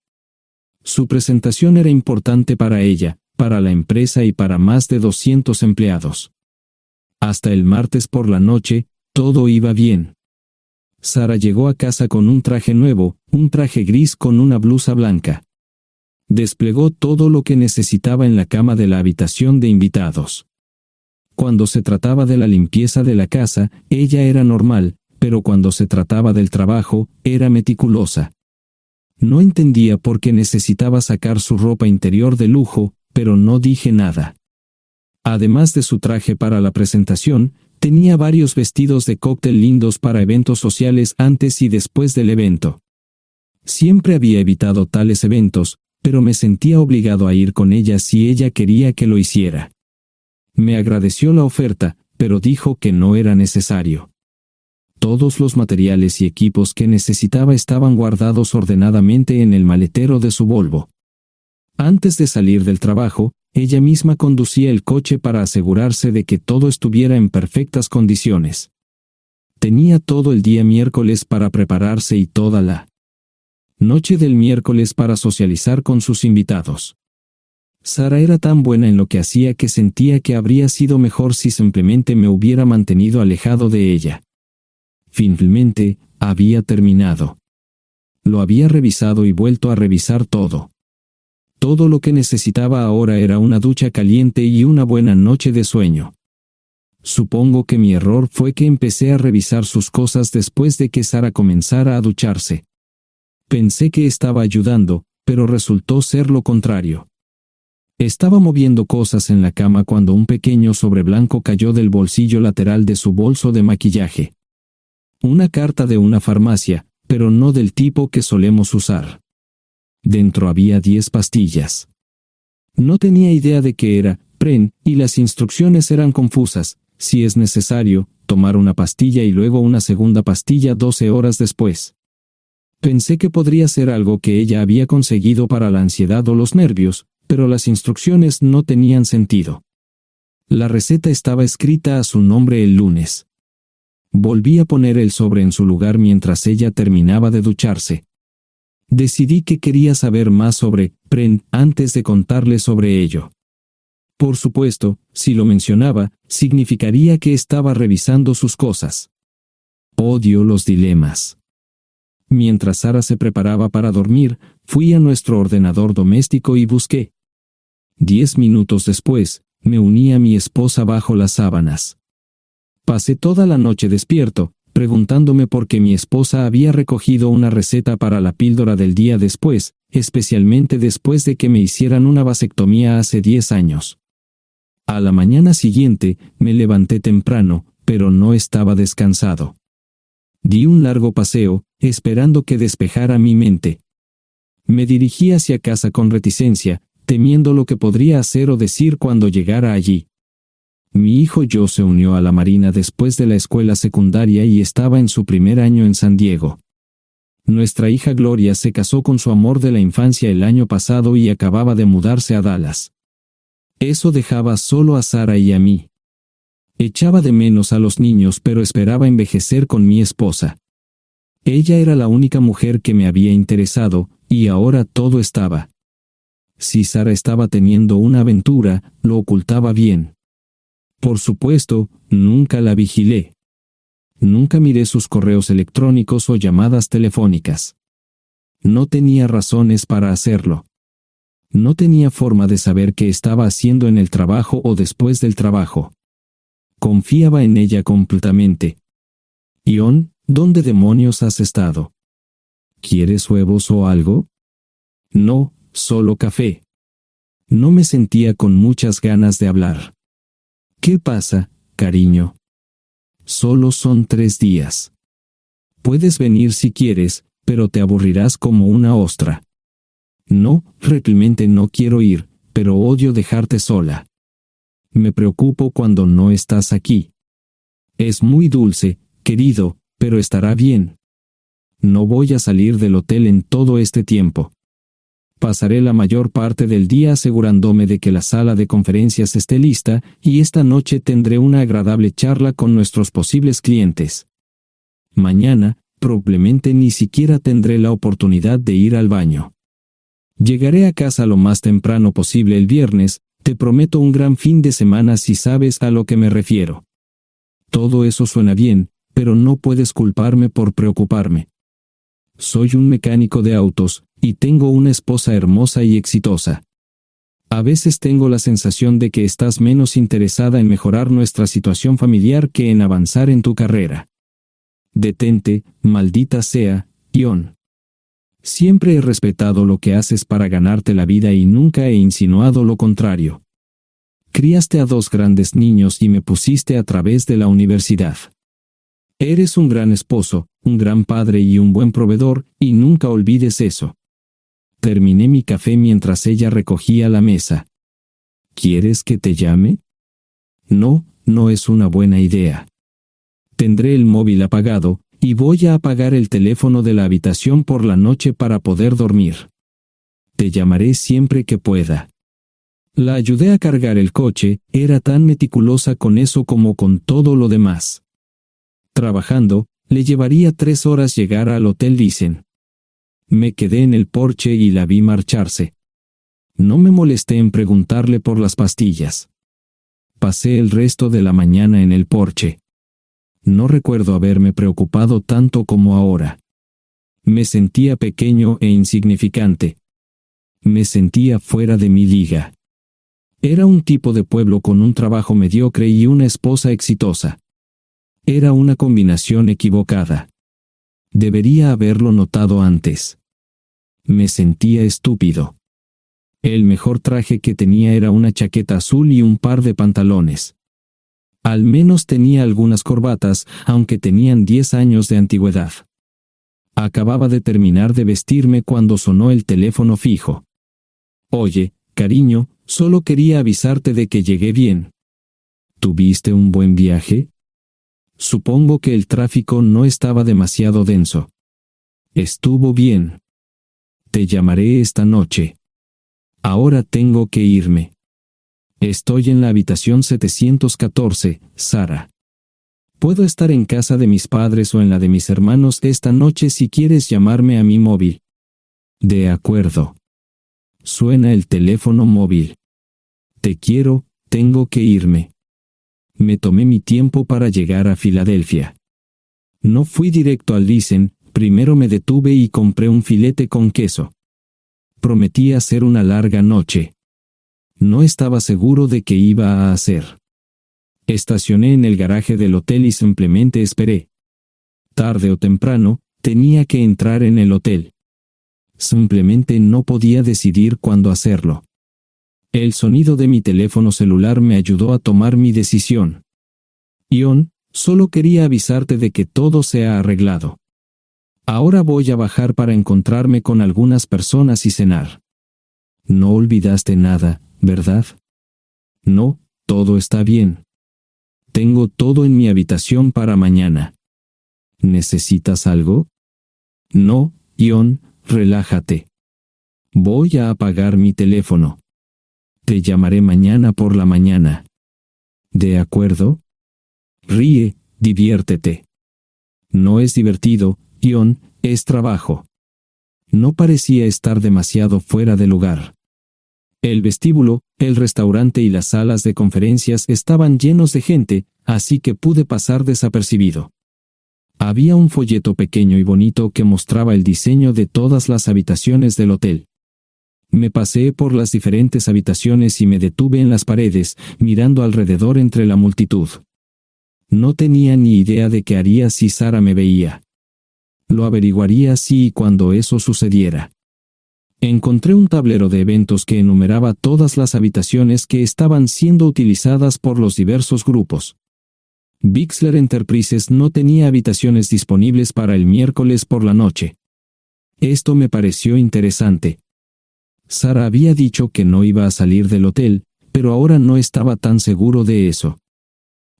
Su presentación era importante para ella, para la empresa y para más de 200 empleados. Hasta el martes por la noche, todo iba bien. Sara llegó a casa con un traje nuevo, un traje gris con una blusa blanca. Desplegó todo lo que necesitaba en la cama de la habitación de invitados. Cuando se trataba de la limpieza de la casa, ella era normal, pero cuando se trataba del trabajo, era meticulosa. No entendía por qué necesitaba sacar su ropa interior de lujo, pero no dije nada. Además de su traje para la presentación, tenía varios vestidos de cóctel lindos para eventos sociales antes y después del evento. Siempre había evitado tales eventos, pero me sentía obligado a ir con ella si ella quería que lo hiciera. Me agradeció la oferta, pero dijo que no era necesario. Todos los materiales y equipos que necesitaba estaban guardados ordenadamente en el maletero de su Volvo. Antes de salir del trabajo, ella misma conducía el coche para asegurarse de que todo estuviera en perfectas condiciones. Tenía todo el día miércoles para prepararse y toda la noche del miércoles para socializar con sus invitados. Sara era tan buena en lo que hacía que sentía que habría sido mejor si simplemente me hubiera mantenido alejado de ella. Finalmente, había terminado. Lo había revisado y vuelto a revisar todo. Todo lo que necesitaba ahora era una ducha caliente y una buena noche de sueño. Supongo que mi error fue que empecé a revisar sus cosas después de que Sara comenzara a ducharse. Pensé que estaba ayudando, pero resultó ser lo contrario. Estaba moviendo cosas en la cama cuando un pequeño sobre blanco cayó del bolsillo lateral de su bolso de maquillaje. Una carta de una farmacia, pero no del tipo que solemos usar. Dentro había 10 pastillas. No tenía idea de qué era, Pren, y las instrucciones eran confusas. Si es necesario, tomar una pastilla y luego una segunda pastilla 12 horas después. Pensé que podría ser algo que ella había conseguido para la ansiedad o los nervios, pero las instrucciones no tenían sentido. La receta estaba escrita a su nombre el lunes. Volví a poner el sobre en su lugar mientras ella terminaba de ducharse. Decidí que quería saber más sobre Pren antes de contarle sobre ello. Por supuesto, si lo mencionaba, significaría que estaba revisando sus cosas. Odio los dilemas. Mientras Sara se preparaba para dormir, fui a nuestro ordenador doméstico y busqué. 10 minutos después, me uní a mi esposa bajo las sábanas. Pasé toda la noche despierto, preguntándome por qué mi esposa había recogido una receta para la píldora del día después, especialmente después de que me hicieran una vasectomía hace 10 años. A la mañana siguiente, me levanté temprano, pero no estaba descansado. Di un largo paseo, esperando que despejara mi mente. Me dirigí hacia casa con reticencia, temiendo lo que podría hacer o decir cuando llegara allí. Mi hijo Joe se unió a la Marina después de la escuela secundaria y estaba en su primer año en San Diego. Nuestra hija Gloria se casó con su amor de la infancia el año pasado y acababa de mudarse a Dallas. Eso dejaba solo a Sara y a mí. Echaba de menos a los niños, pero esperaba envejecer con mi esposa. Ella era la única mujer que me había interesado, y ahora todo estaba. Si Sara estaba teniendo una aventura, lo ocultaba bien. Por supuesto, nunca la vigilé. Nunca miré sus correos electrónicos o llamadas telefónicas. No tenía razones para hacerlo. No tenía forma de saber qué estaba haciendo en el trabajo o después del trabajo. Confiaba en ella completamente. Ion, ¿dónde demonios has estado? ¿Quieres huevos o algo? No, solo café. No me sentía con muchas ganas de hablar. ¿Qué pasa, cariño? Solo son 3 días. Puedes venir si quieres, pero te aburrirás como una ostra. No, realmente no quiero ir, pero odio dejarte sola. Me preocupo cuando no estás aquí. Es muy dulce, querido, pero estará bien. No voy a salir del hotel en todo este tiempo. Pasaré la mayor parte del día asegurándome de que la sala de conferencias esté lista, y esta noche tendré una agradable charla con nuestros posibles clientes. Mañana, probablemente ni siquiera tendré la oportunidad de ir al baño. Llegaré a casa lo más temprano posible el viernes. Te prometo un gran fin de semana si sabes a lo que me refiero. Todo eso suena bien, pero no puedes culparme por preocuparme. Soy un mecánico de autos, y tengo una esposa hermosa y exitosa. A veces tengo la sensación de que estás menos interesada en mejorar nuestra situación familiar que en avanzar en tu carrera. Detente, maldita sea, Ion. Siempre he respetado lo que haces para ganarte la vida y nunca he insinuado lo contrario. Criaste a 2 grandes niños y me pusiste a través de la universidad. Eres un gran esposo, un gran padre y un buen proveedor, y nunca olvides eso. Terminé mi café mientras ella recogía la mesa. ¿Quieres que te llame? No, no es una buena idea. Tendré el móvil apagado, y voy a apagar el teléfono de la habitación por la noche para poder dormir. Te llamaré siempre que pueda. La ayudé a cargar el coche, era tan meticulosa con eso como con todo lo demás. Trabajando, le llevaría 3 horas llegar al Hotel Lysen. Me quedé en el porche y la vi marcharse. No me molesté en preguntarle por las pastillas. Pasé el resto de la mañana en el porche. No recuerdo haberme preocupado tanto como ahora. Me sentía pequeño e insignificante. Me sentía fuera de mi liga. Era un tipo de pueblo con un trabajo mediocre y una esposa exitosa. Era una combinación equivocada. Debería haberlo notado antes. Me sentía estúpido. El mejor traje que tenía era una chaqueta azul y un par de pantalones. Al menos tenía algunas corbatas, aunque tenían 10 años de antigüedad. Acababa de terminar de vestirme cuando sonó el teléfono fijo. Oye, cariño, solo quería avisarte de que llegué bien. ¿Tuviste un buen viaje? Supongo que el tráfico no estaba demasiado denso. Estuvo bien. Te llamaré esta noche. Ahora tengo que irme. Estoy en la habitación 714, Sara. Puedo estar en casa de mis padres o en la de mis hermanos esta noche si quieres llamarme a mi móvil. De acuerdo. Suena el teléfono móvil. Te quiero, tengo que irme. Me tomé mi tiempo para llegar a Filadelfia. No fui directo al Lysen, primero me detuve y compré un filete con queso. Prometí hacer una larga noche. No estaba seguro de qué iba a hacer. Estacioné en el garaje del hotel y simplemente esperé. Tarde o temprano, tenía que entrar en el hotel. Simplemente no podía decidir cuándo hacerlo. El sonido de mi teléfono celular me ayudó a tomar mi decisión. Ion, solo quería avisarte de que todo se ha arreglado. Ahora voy a bajar para encontrarme con algunas personas y cenar. No olvidaste nada, ¿verdad? No, todo está bien. Tengo todo en mi habitación para mañana. ¿Necesitas algo? No, Ion, relájate. Voy a apagar mi teléfono. Te llamaré mañana por la mañana. ¿De acuerdo? Ríe, diviértete. No es divertido, Ion, es trabajo. No parecía estar demasiado fuera de lugar. El vestíbulo, el restaurante y las salas de conferencias estaban llenos de gente, así que pude pasar desapercibido. Había un folleto pequeño y bonito que mostraba el diseño de todas las habitaciones del hotel. Me paseé por las diferentes habitaciones y me detuve en las paredes, mirando alrededor entre la multitud. No tenía ni idea de qué haría si Sara me veía. Lo averiguaría si y cuando eso sucediera. Encontré un tablero de eventos que enumeraba todas las habitaciones que estaban siendo utilizadas por los diversos grupos. Bixler Enterprises no tenía habitaciones disponibles para el miércoles por la noche. Esto me pareció interesante. Sara había dicho que no iba a salir del hotel, pero ahora no estaba tan seguro de eso.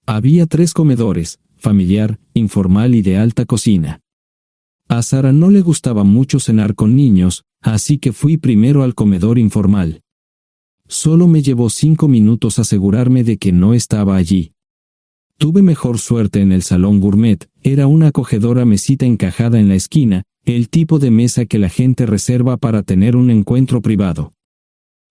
Había 3 comedores, familiar, informal y de alta cocina. A Sara no le gustaba mucho cenar con niños, así que fui primero al comedor informal. Solo me llevó 5 minutos asegurarme de que no estaba allí. Tuve mejor suerte en el salón gourmet, era una acogedora mesita encajada en la esquina, el tipo de mesa que la gente reserva para tener un encuentro privado.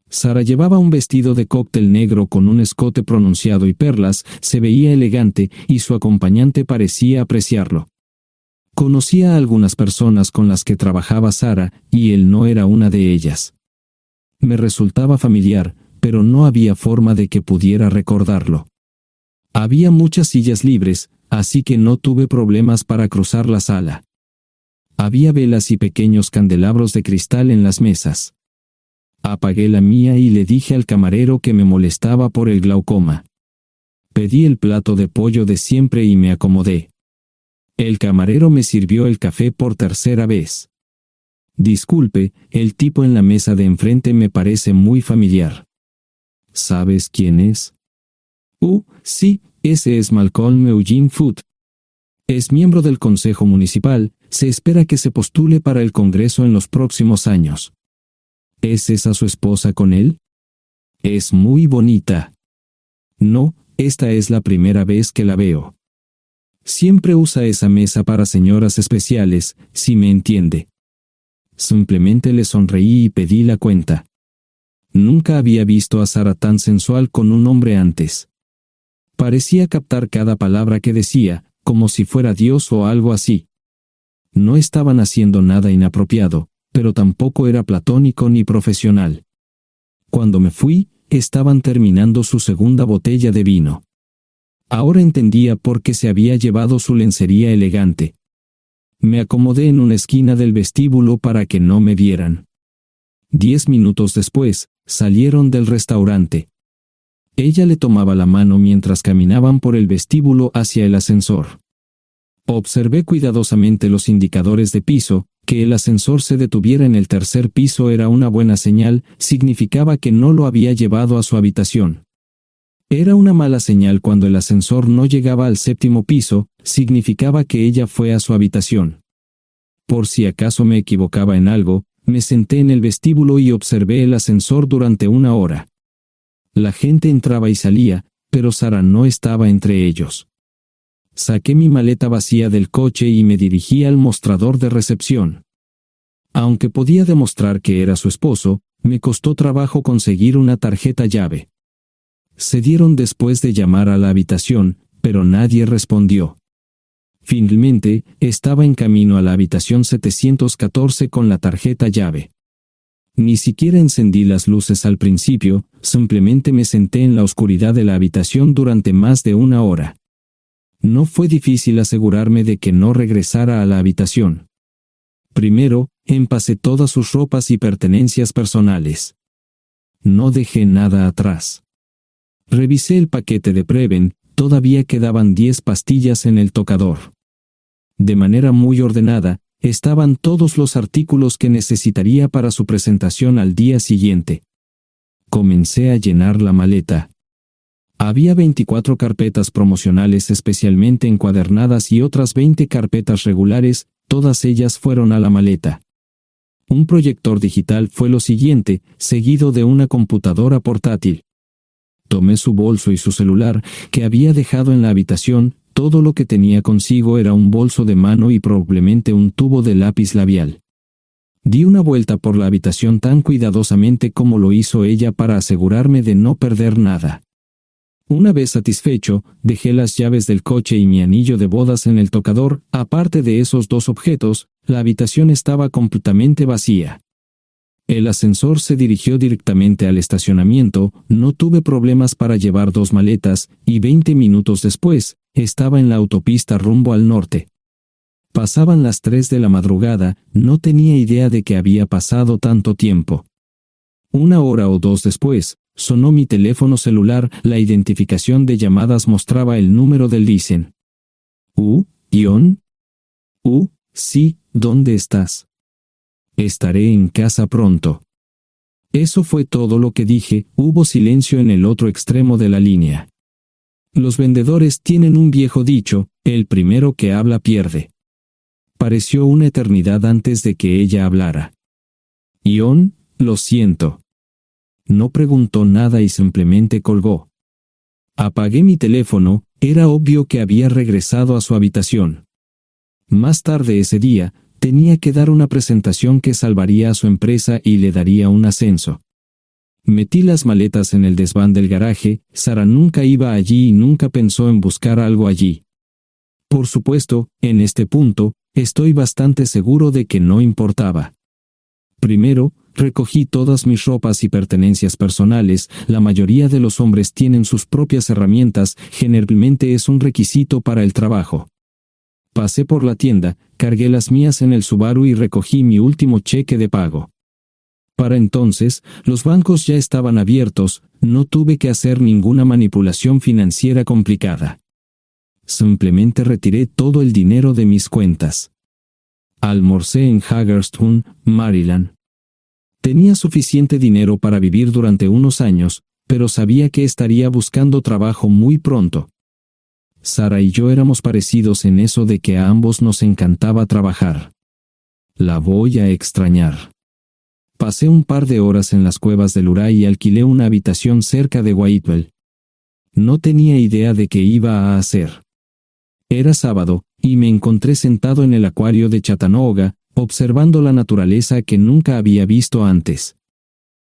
Sara llevaba un vestido de cóctel negro con un escote pronunciado y perlas, se veía elegante y su acompañante parecía apreciarlo. Conocía a algunas personas con las que trabajaba Sara y él no era una de ellas. Me resultaba familiar, pero no había forma de que pudiera recordarlo. Había muchas sillas libres, así que no tuve problemas para cruzar la sala. Había velas y pequeños candelabros de cristal en las mesas. Apagué la mía y le dije al camarero que me molestaba por el glaucoma. Pedí el plato de pollo de siempre y me acomodé. El camarero me sirvió el café por tercera vez. Disculpe, el tipo en la mesa de enfrente me parece muy familiar. ¿Sabes quién es? Sí, ese es Malcolm Eugene Foote. Es miembro del Consejo Municipal, se espera que se postule para el Congreso en los próximos años. ¿Es esa su esposa con él? Es muy bonita. No, esta es la primera vez que la veo. Siempre usa esa mesa para señoras especiales, si me entiende. Simplemente le sonreí y pedí la cuenta. Nunca había visto a Sara tan sensual con un hombre antes. Parecía captar cada palabra que decía, como si fuera Dios o algo así. No estaban haciendo nada inapropiado, pero tampoco era platónico ni profesional. Cuando me fui, estaban terminando su segunda botella de vino. Ahora entendía por qué se había llevado su lencería elegante. Me acomodé en una esquina del vestíbulo para que no me vieran. 10 minutos después, salieron del restaurante. Ella le tomaba la mano mientras caminaban por el vestíbulo hacia el ascensor. Observé cuidadosamente los indicadores de piso. Que el ascensor se detuviera en el tercer piso era una buena señal, significaba que no lo había llevado a su habitación. Era una mala señal cuando el ascensor no llegaba al 7º piso, significaba que ella fue a su habitación. Por si acaso me equivocaba en algo, me senté en el vestíbulo y observé el ascensor durante 1 hora. La gente entraba y salía, pero Sara no estaba entre ellos. Saqué mi maleta vacía del coche y me dirigí al mostrador de recepción. Aunque podía demostrar que era su esposo, me costó trabajo conseguir una tarjeta llave. Se dieron después de llamar a la habitación, pero nadie respondió. Finalmente, estaba en camino a la habitación 714 con la tarjeta llave. Ni siquiera encendí las luces al principio, simplemente me senté en la oscuridad de la habitación durante más de 1 hora. No fue difícil asegurarme de que no regresara a la habitación. Primero, empacé todas sus ropas y pertenencias personales. No dejé nada atrás. Revisé el paquete de Preven, todavía quedaban 10 pastillas en el tocador. De manera muy ordenada, estaban todos los artículos que necesitaría para su presentación al día siguiente. Comencé a llenar la maleta. Había 24 carpetas promocionales especialmente encuadernadas y otras 20 carpetas regulares, todas ellas fueron a la maleta. Un proyector digital fue lo siguiente, seguido de una computadora portátil. Tomé su bolso y su celular, que había dejado en la habitación, todo lo que tenía consigo era un bolso de mano y probablemente un tubo de lápiz labial. Di una vuelta por la habitación tan cuidadosamente como lo hizo ella para asegurarme de no perder nada. Una vez satisfecho, dejé las llaves del coche y mi anillo de bodas en el tocador. Aparte de esos 2 objetos, la habitación estaba completamente vacía. El ascensor se dirigió directamente al estacionamiento, no tuve problemas para llevar 2 maletas, y 20 minutos después, estaba en la autopista rumbo al norte. Pasaban las 3 de la madrugada, no tenía idea de que había pasado tanto tiempo. 1 hora o 2 después, sonó mi teléfono celular, la identificación de llamadas mostraba el número del Listen. Sí, ¿dónde estás? Estaré en casa pronto. Eso fue todo lo que dije, hubo silencio en el otro extremo de la línea. Los vendedores tienen un viejo dicho, el primero que habla pierde. pareció una eternidad antes de que ella hablara. Ion, lo siento. No preguntó nada y simplemente colgó. Apagué mi teléfono, era obvio que había regresado a su habitación. Más tarde ese día, tenía que dar una presentación que salvaría a su empresa y le daría un ascenso. Metí las maletas en el desván del garaje. Sara nunca iba allí y nunca pensó en buscar algo allí. Por supuesto, en este punto, estoy bastante seguro de que no importaba. Primero, recogí todas mis ropas y pertenencias personales. La mayoría de los hombres tienen sus propias herramientas, generalmente es un requisito para el trabajo. Pasé por la tienda, cargué las mías en el Subaru y recogí mi último cheque de pago. Para entonces, los bancos ya estaban abiertos, no tuve que hacer ninguna manipulación financiera complicada. Simplemente retiré todo el dinero de mis cuentas. Almorcé en Hagerstown, Maryland. Tenía suficiente dinero para vivir durante unos años, pero sabía que estaría buscando trabajo muy pronto. Sara y yo éramos parecidos en eso de que a ambos nos encantaba trabajar. La voy a extrañar. Pasé un par de horas en las cuevas del Uray y alquilé una habitación cerca de Whitewell. No tenía idea de qué iba a hacer. Era sábado, y me encontré sentado en el acuario de Chattanooga, observando la naturaleza que nunca había visto antes.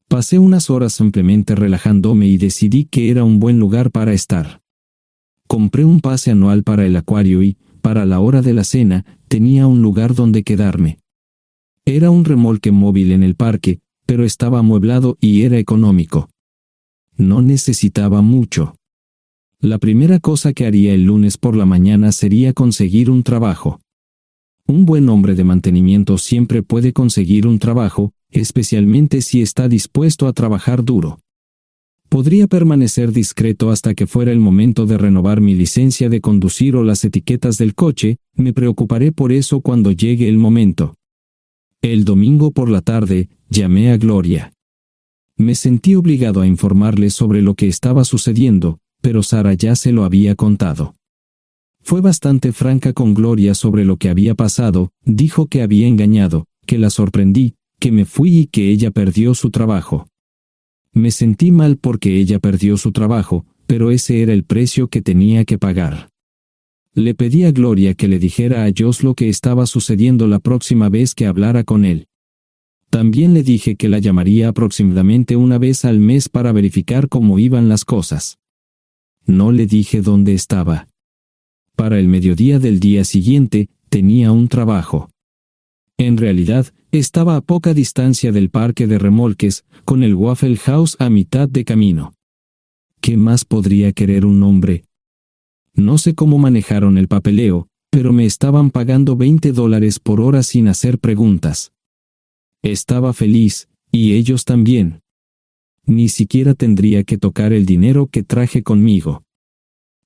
Pasé unas horas simplemente relajándome y decidí que era un buen lugar para estar. Compré un pase anual para el acuario y, para la hora de la cena, tenía un lugar donde quedarme. Era un remolque móvil en el parque, pero estaba amueblado y era económico. No necesitaba mucho. La primera cosa que haría el lunes por la mañana sería conseguir un trabajo. Un buen hombre de mantenimiento siempre puede conseguir un trabajo, especialmente si está dispuesto a trabajar duro. Podría permanecer discreto hasta que fuera el momento de renovar mi licencia de conducir o las etiquetas del coche. Me preocuparé por eso cuando llegue el momento. El domingo por la tarde, llamé a Gloria. Me sentí obligado a informarle sobre lo que estaba sucediendo, pero Sara ya se lo había contado. Fue bastante franca con Gloria sobre lo que había pasado. Dijo que había engañado, que la sorprendí, que me fui y que ella perdió su trabajo. Me sentí mal porque ella perdió su trabajo, pero ese era el precio que tenía que pagar. Le pedí a Gloria que le dijera a Josh lo que estaba sucediendo la próxima vez que hablara con él. También le dije que la llamaría aproximadamente una vez al mes para verificar cómo iban las cosas. No le dije dónde estaba. Para el mediodía del día siguiente, tenía un trabajo. En realidad, estaba a poca distancia del parque de remolques, con el Waffle House a mitad de camino. ¿Qué más podría querer un hombre? No sé cómo manejaron el papeleo, pero me estaban pagando $20 por hora sin hacer preguntas. Estaba feliz, y ellos también. Ni siquiera tendría que tocar el dinero que traje conmigo.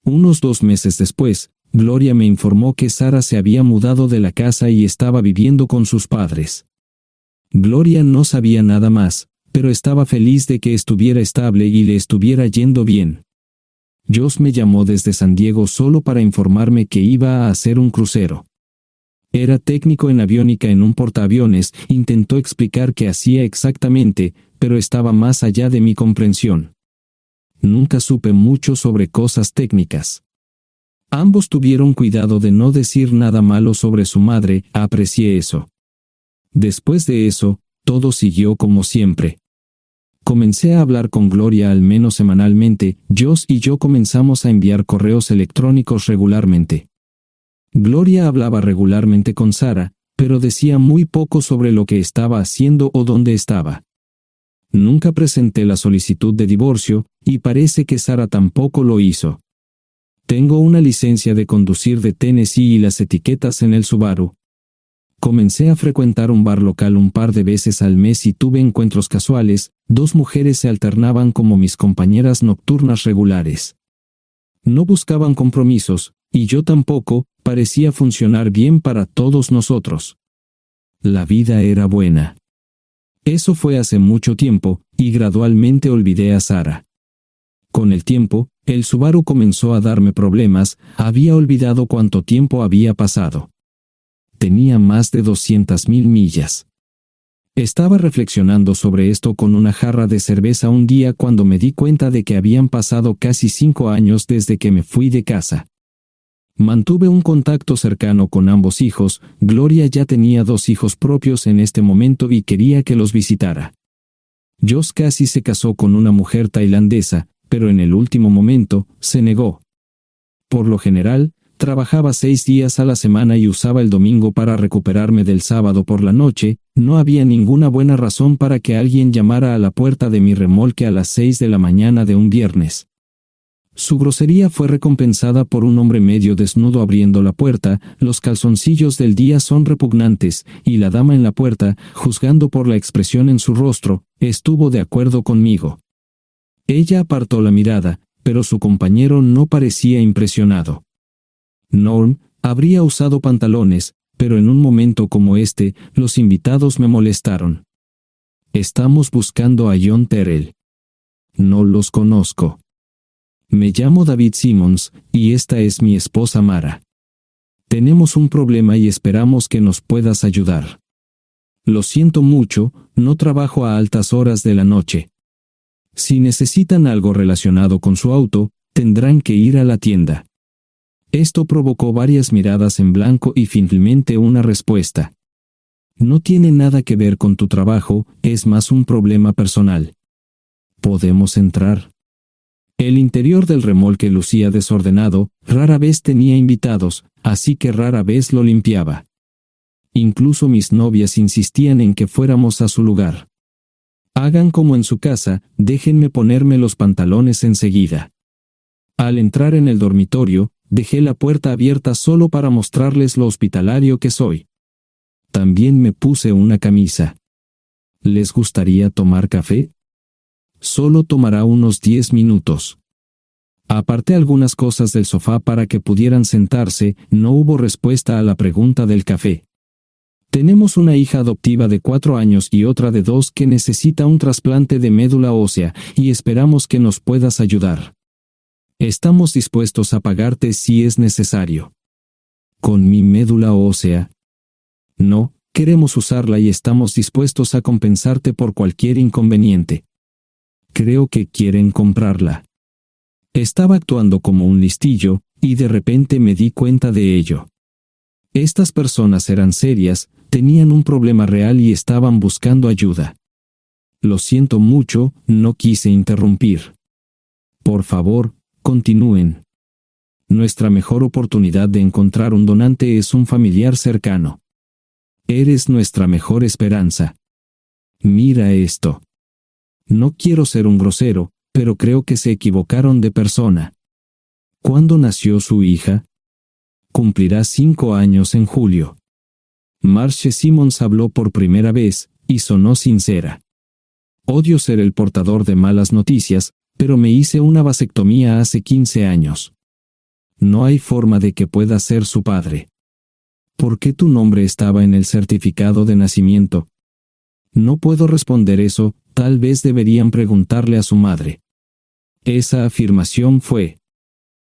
Unos 2 meses después, Gloria me informó que Sara se había mudado de la casa y estaba viviendo con sus padres. Gloria no sabía nada más, pero estaba feliz de que estuviera estable y le estuviera yendo bien. Josh me llamó desde San Diego solo para informarme que iba a hacer un crucero. Era técnico en aviónica en un portaaviones. Intentó explicar qué hacía exactamente, pero estaba más allá de mi comprensión. Nunca supe mucho sobre cosas técnicas. Ambos tuvieron cuidado de no decir nada malo sobre su madre. Aprecié eso. Después de eso, todo siguió como siempre. Comencé a hablar con Gloria al menos semanalmente. Josh y yo comenzamos a enviar correos electrónicos regularmente. Gloria hablaba regularmente con Sara, pero decía muy poco sobre lo que estaba haciendo o dónde estaba. Nunca presenté la solicitud de divorcio, y parece que Sara tampoco lo hizo. Tengo una licencia de conducir de Tennessee y las etiquetas en el Subaru. Comencé a frecuentar un bar local un par de veces al mes y tuve encuentros casuales. 2 mujeres se alternaban como mis compañeras nocturnas regulares. No buscaban compromisos, y yo tampoco. Parecía funcionar bien para todos nosotros. La vida era buena. Eso fue hace mucho tiempo, y gradualmente olvidé a Sara. Con el tiempo, el Subaru comenzó a darme problemas. Había olvidado cuánto tiempo había pasado. tenía más de 200.000 millas. Estaba reflexionando sobre esto con una jarra de cerveza un día cuando me di cuenta de que habían pasado casi 5 años desde que me fui de casa. Mantuve un contacto cercano con ambos hijos. Gloria ya tenía 2 hijos propios en este momento y quería que los visitara. Josh casi se casó con una mujer tailandesa, pero en el último momento se negó. Por lo general, trabajaba 6 días a la semana y usaba el domingo para recuperarme del sábado por la noche. No había ninguna buena razón para que alguien llamara a la puerta de mi remolque a las 6 de la mañana de un viernes. Su grosería fue recompensada por un hombre medio desnudo abriendo la puerta. Los calzoncillos del día son repugnantes, y la dama en la puerta, juzgando por la expresión en su rostro, estuvo de acuerdo conmigo. Ella apartó la mirada, pero su compañero no parecía impresionado. Norm habría usado pantalones, pero en un momento como este, los invitados me molestaron. Estamos buscando a John Terrell. No los conozco. Me llamo David Simmons, y esta es mi esposa Mara. Tenemos un problema y esperamos que nos puedas ayudar. Lo siento mucho, no trabajo a altas horas de la noche. Si necesitan algo relacionado con su auto, tendrán que ir a la tienda. Esto provocó varias miradas en blanco y finalmente una respuesta. No tiene nada que ver con tu trabajo, es más un problema personal. ¿Podemos entrar? El interior del remolque lucía desordenado, rara vez tenía invitados, así que rara vez lo limpiaba. Incluso mis novias insistían en que fuéramos a su lugar. Hagan como en su casa, déjenme ponerme los pantalones enseguida. Al entrar en el dormitorio, dejé la puerta abierta solo para mostrarles lo hospitalario que soy. También me puse una camisa. ¿Les gustaría tomar café? Solo tomará unos 10 minutos. Aparté algunas cosas del sofá para que pudieran sentarse. No hubo respuesta a la pregunta del café. Tenemos una hija adoptiva de 4 años y otra de 2 que necesita un trasplante de médula ósea, y esperamos que nos puedas ayudar. Estamos dispuestos a pagarte si es necesario. ¿Con mi médula ósea? No, queremos usarla y estamos dispuestos a compensarte por cualquier inconveniente. Creo que quieren comprarla. Estaba actuando como un listillo, y de repente me di cuenta de ello. Estas personas eran serias, tenían un problema real y estaban buscando ayuda. Lo siento mucho, no quise interrumpir. Por favor, continúen. Nuestra mejor oportunidad de encontrar un donante es un familiar cercano. Eres nuestra mejor esperanza. Mira esto. No quiero ser un grosero, pero creo que se equivocaron de persona. ¿Cuándo nació su hija? Cumplirá 5 años en julio. Marche Simmons habló por primera vez, y sonó sincera. Odio ser el portador de malas noticias, pero me hice una vasectomía hace 15 años. No hay forma de que pueda ser su padre. ¿Por qué tu nombre estaba en el certificado de nacimiento? No puedo responder eso, tal vez deberían preguntarle a su madre. Esa afirmación fue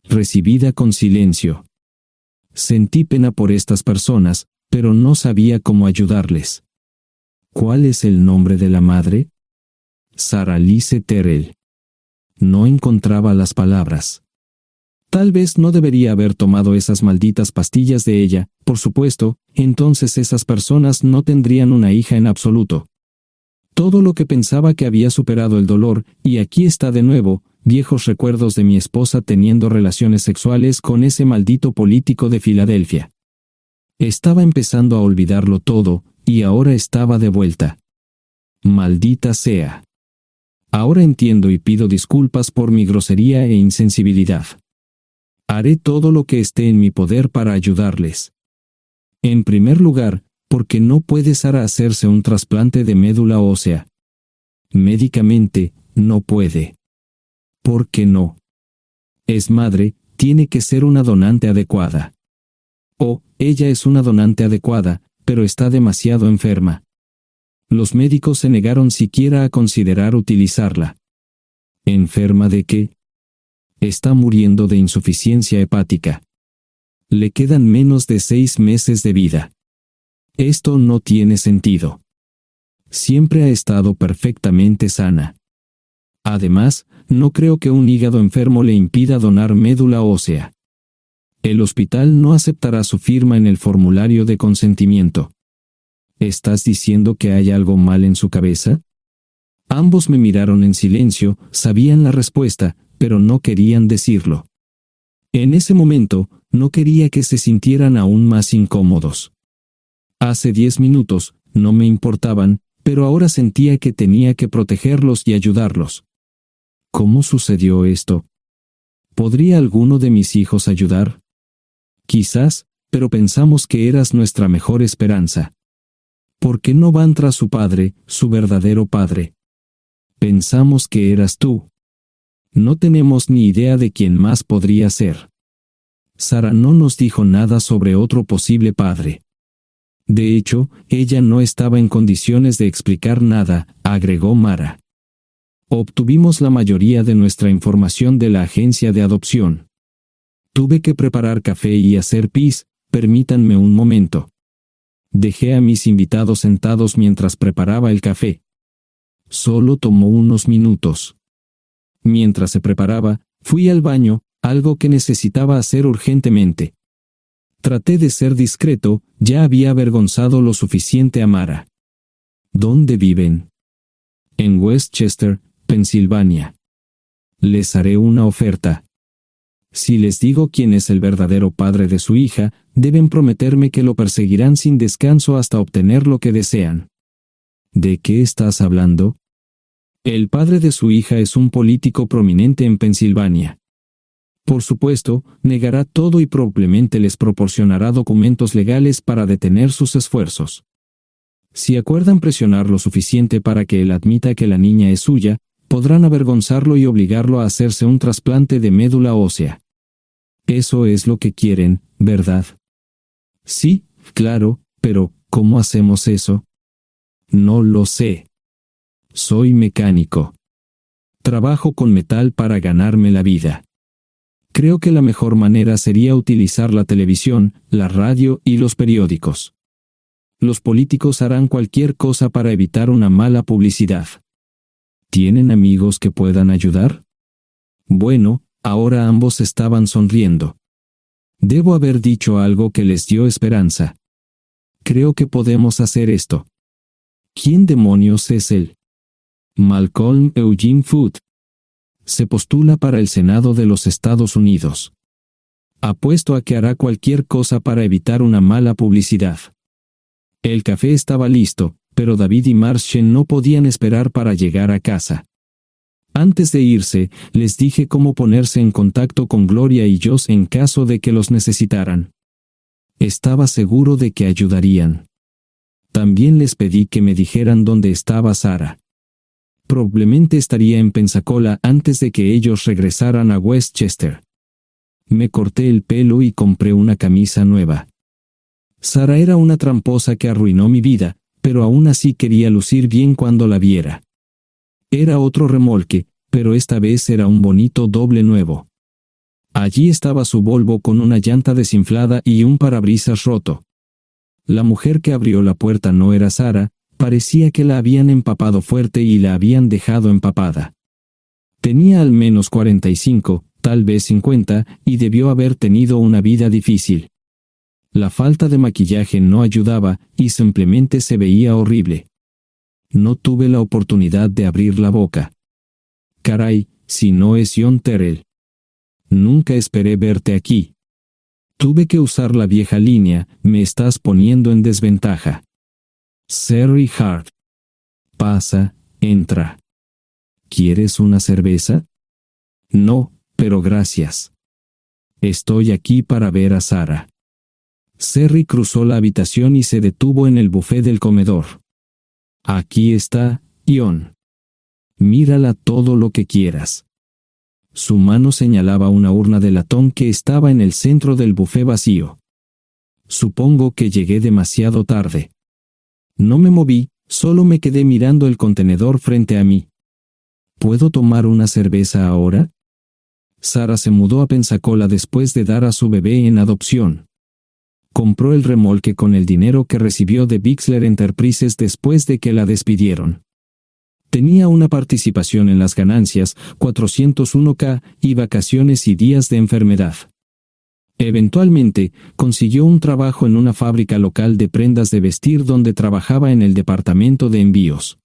recibida con silencio. Sentí pena por estas personas, pero no sabía cómo ayudarles. ¿Cuál es el nombre de la madre? Sarah Lise Terrell. No encontraba las palabras. Tal vez no debería haber tomado esas malditas pastillas de ella, por supuesto, entonces esas personas no tendrían una hija en absoluto. Todo lo que pensaba que había superado el dolor, y aquí está de nuevo, viejos recuerdos de mi esposa teniendo relaciones sexuales con ese maldito político de Filadelfia. Estaba empezando a olvidarlo todo, y ahora estaba de vuelta. Maldita sea. Ahora entiendo y pido disculpas por mi grosería e insensibilidad. Haré todo lo que esté en mi poder para ayudarles. En primer lugar, porque no puede Sara hacerse un trasplante de médula ósea. Médicamente, no puede. ¿Por qué no? Es madre, tiene que ser una donante adecuada. Ella es una donante adecuada, pero está demasiado enferma. Los médicos se negaron siquiera a considerar utilizarla. ¿Enferma de qué? Está muriendo de insuficiencia hepática. Le quedan menos de 6 meses de vida. Esto no tiene sentido. Siempre ha estado perfectamente sana. Además, no creo que un hígado enfermo le impida donar médula ósea. El hospital no aceptará su firma en el formulario de consentimiento. ¿Estás diciendo que hay algo mal en su cabeza? Ambos me miraron en silencio, sabían la respuesta, pero no querían decirlo. En ese momento, no quería que se sintieran aún más incómodos. Hace 10 minutos, no me importaban, pero ahora sentía que tenía que protegerlos y ayudarlos. ¿Cómo sucedió esto? ¿Podría alguno de mis hijos ayudar? Quizás, pero pensamos que eras nuestra mejor esperanza. ¿Por qué no van tras su padre, su verdadero padre? Pensamos que eras tú. No tenemos ni idea de quién más podría ser. Sara no nos dijo nada sobre otro posible padre. De hecho, ella no estaba en condiciones de explicar nada, agregó Mara. Obtuvimos la mayoría de nuestra información de la agencia de adopción. Tuve que preparar café y hacer pis, permítanme un momento. Dejé a mis invitados sentados mientras preparaba el café. Solo tomó unos minutos. Mientras se preparaba, fui al baño, algo que necesitaba hacer urgentemente. Traté de ser discreto, ya había avergonzado lo suficiente a Mara. ¿Dónde viven? En Westchester, Pensilvania. Les haré una oferta. Si les digo quién es el verdadero padre de su hija, deben prometerme que lo perseguirán sin descanso hasta obtener lo que desean. ¿De qué estás hablando? El padre de su hija es un político prominente en Pensilvania. Por supuesto, negará todo y probablemente les proporcionará documentos legales para detener sus esfuerzos. Si acuerdan presionar lo suficiente para que él admita que la niña es suya, podrán avergonzarlo y obligarlo a hacerse un trasplante de médula ósea. Eso es lo que quieren, ¿verdad? Sí, claro, pero ¿cómo hacemos eso? No lo sé. Soy mecánico. Trabajo con metal para ganarme la vida. Creo que la mejor manera sería utilizar la televisión, la radio y los periódicos. Los políticos harán cualquier cosa para evitar una mala publicidad. ¿Tienen amigos que puedan ayudar? Bueno, ahora ambos estaban sonriendo. Debo haber dicho algo que les dio esperanza. Creo que podemos hacer esto. ¿Quién demonios es él? Malcolm Eugene Foote. Se postula para el Senado de los Estados Unidos. Apuesto a que hará cualquier cosa para evitar una mala publicidad. El café estaba listo, pero David y Marchen no podían esperar para llegar a casa. Antes de irse, les dije cómo ponerse en contacto con Gloria y Josh en caso de que los necesitaran. Estaba seguro de que ayudarían. También les pedí que me dijeran dónde estaba Sara. Probablemente estaría en Pensacola antes de que ellos regresaran a Westchester. Me corté el pelo y compré una camisa nueva. Sara era una tramposa que arruinó mi vida, pero aún así quería lucir bien cuando la viera. Era otro remolque, pero esta vez era un bonito doble nuevo. Allí estaba su Volvo con una llanta desinflada y un parabrisas roto. La mujer que abrió la puerta no era Sara, parecía que la habían empapado fuerte y la habían dejado empapada. Tenía al menos 45, tal vez 50, y debió haber tenido una vida difícil. La falta de maquillaje no ayudaba, y simplemente se veía horrible. No tuve la oportunidad de abrir la boca. Caray, si no es John Terrell. Nunca esperé verte aquí. Tuve que usar la vieja línea, me estás poniendo en desventaja. Sherry Hart. Pasa, entra. ¿Quieres una cerveza? No, pero gracias. Estoy aquí para ver a Sara. Sherry cruzó la habitación y se detuvo en el buffet del comedor. Aquí está, John. Mírala todo lo que quieras. Su mano señalaba una urna de latón que estaba en el centro del buffet vacío. Supongo que llegué demasiado tarde. No me moví, solo me quedé mirando el contenedor frente a mí. ¿Puedo tomar una cerveza ahora? Sara se mudó a Pensacola después de dar a su bebé en adopción. compró el remolque con el dinero que recibió de Bixler Enterprises después de que la despidieron. Tenía una participación en las ganancias, 401k, y vacaciones y días de enfermedad. Eventualmente, consiguió un trabajo en una fábrica local de prendas de vestir donde trabajaba en el departamento de envíos.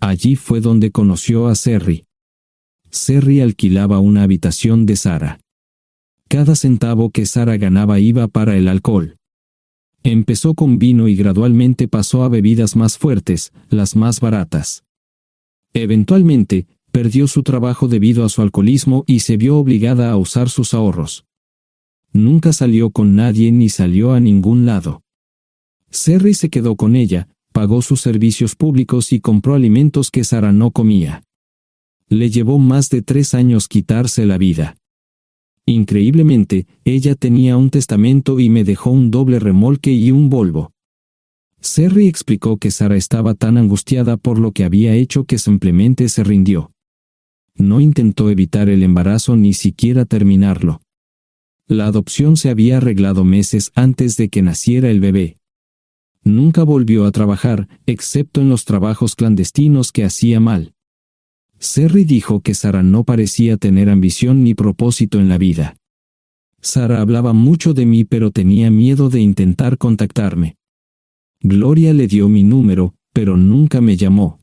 Allí fue donde conoció a Serry. Serry alquilaba una habitación de Sara. Cada centavo que Sara ganaba iba para el alcohol. Empezó con vino y gradualmente pasó a bebidas más fuertes, las más baratas. Eventualmente, perdió su trabajo debido a su alcoholismo y se vio obligada a usar sus ahorros. Nunca salió con nadie ni salió a ningún lado. Serry se quedó con ella, pagó sus servicios públicos y compró alimentos que Sara no comía. Le llevó más de 3 años quitarse la vida. Increíblemente, ella tenía un testamento y me dejó un doble remolque y un Volvo. Serry explicó que Sara estaba tan angustiada por lo que había hecho que simplemente se rindió. No intentó evitar el embarazo ni siquiera terminarlo. La adopción se había arreglado meses antes de que naciera el bebé. Nunca volvió a trabajar, excepto en los trabajos clandestinos que hacía mal. Serry dijo que Sara no parecía tener ambición ni propósito en la vida. Sara hablaba mucho de mí pero tenía miedo de intentar contactarme. Gloria le dio mi número, pero nunca me llamó.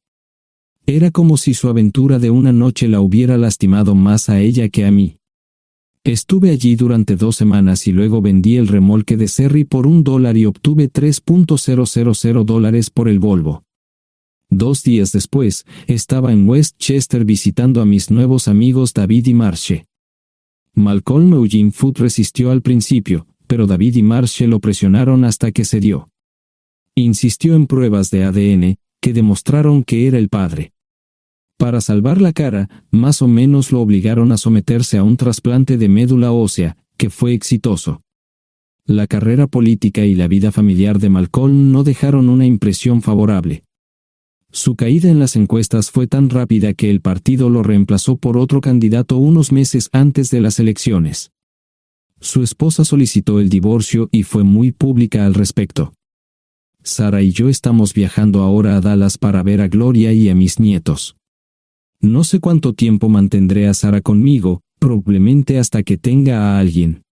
Era como si su aventura de una noche la hubiera lastimado más a ella que a mí. Estuve allí durante 2 semanas y luego vendí el remolque de Serry por $1 y obtuve $3,000 por el Volvo. 2 días después, estaba en Westchester visitando a mis nuevos amigos David y Marche. Malcolm Eugene Foote resistió al principio, pero David y Marche lo presionaron hasta que cedió. Insistió en pruebas de ADN, que demostraron que era el padre. Para salvar la cara, más o menos lo obligaron a someterse a un trasplante de médula ósea, que fue exitoso. La carrera política y la vida familiar de Malcolm no dejaron una impresión favorable. Su caída en las encuestas fue tan rápida que el partido lo reemplazó por otro candidato unos meses antes de las elecciones. Su esposa solicitó el divorcio y fue muy pública al respecto. Sara y yo estamos viajando ahora a Dallas para ver a Gloria y a mis nietos. No sé cuánto tiempo mantendré a Sara conmigo, probablemente hasta que tenga a alguien.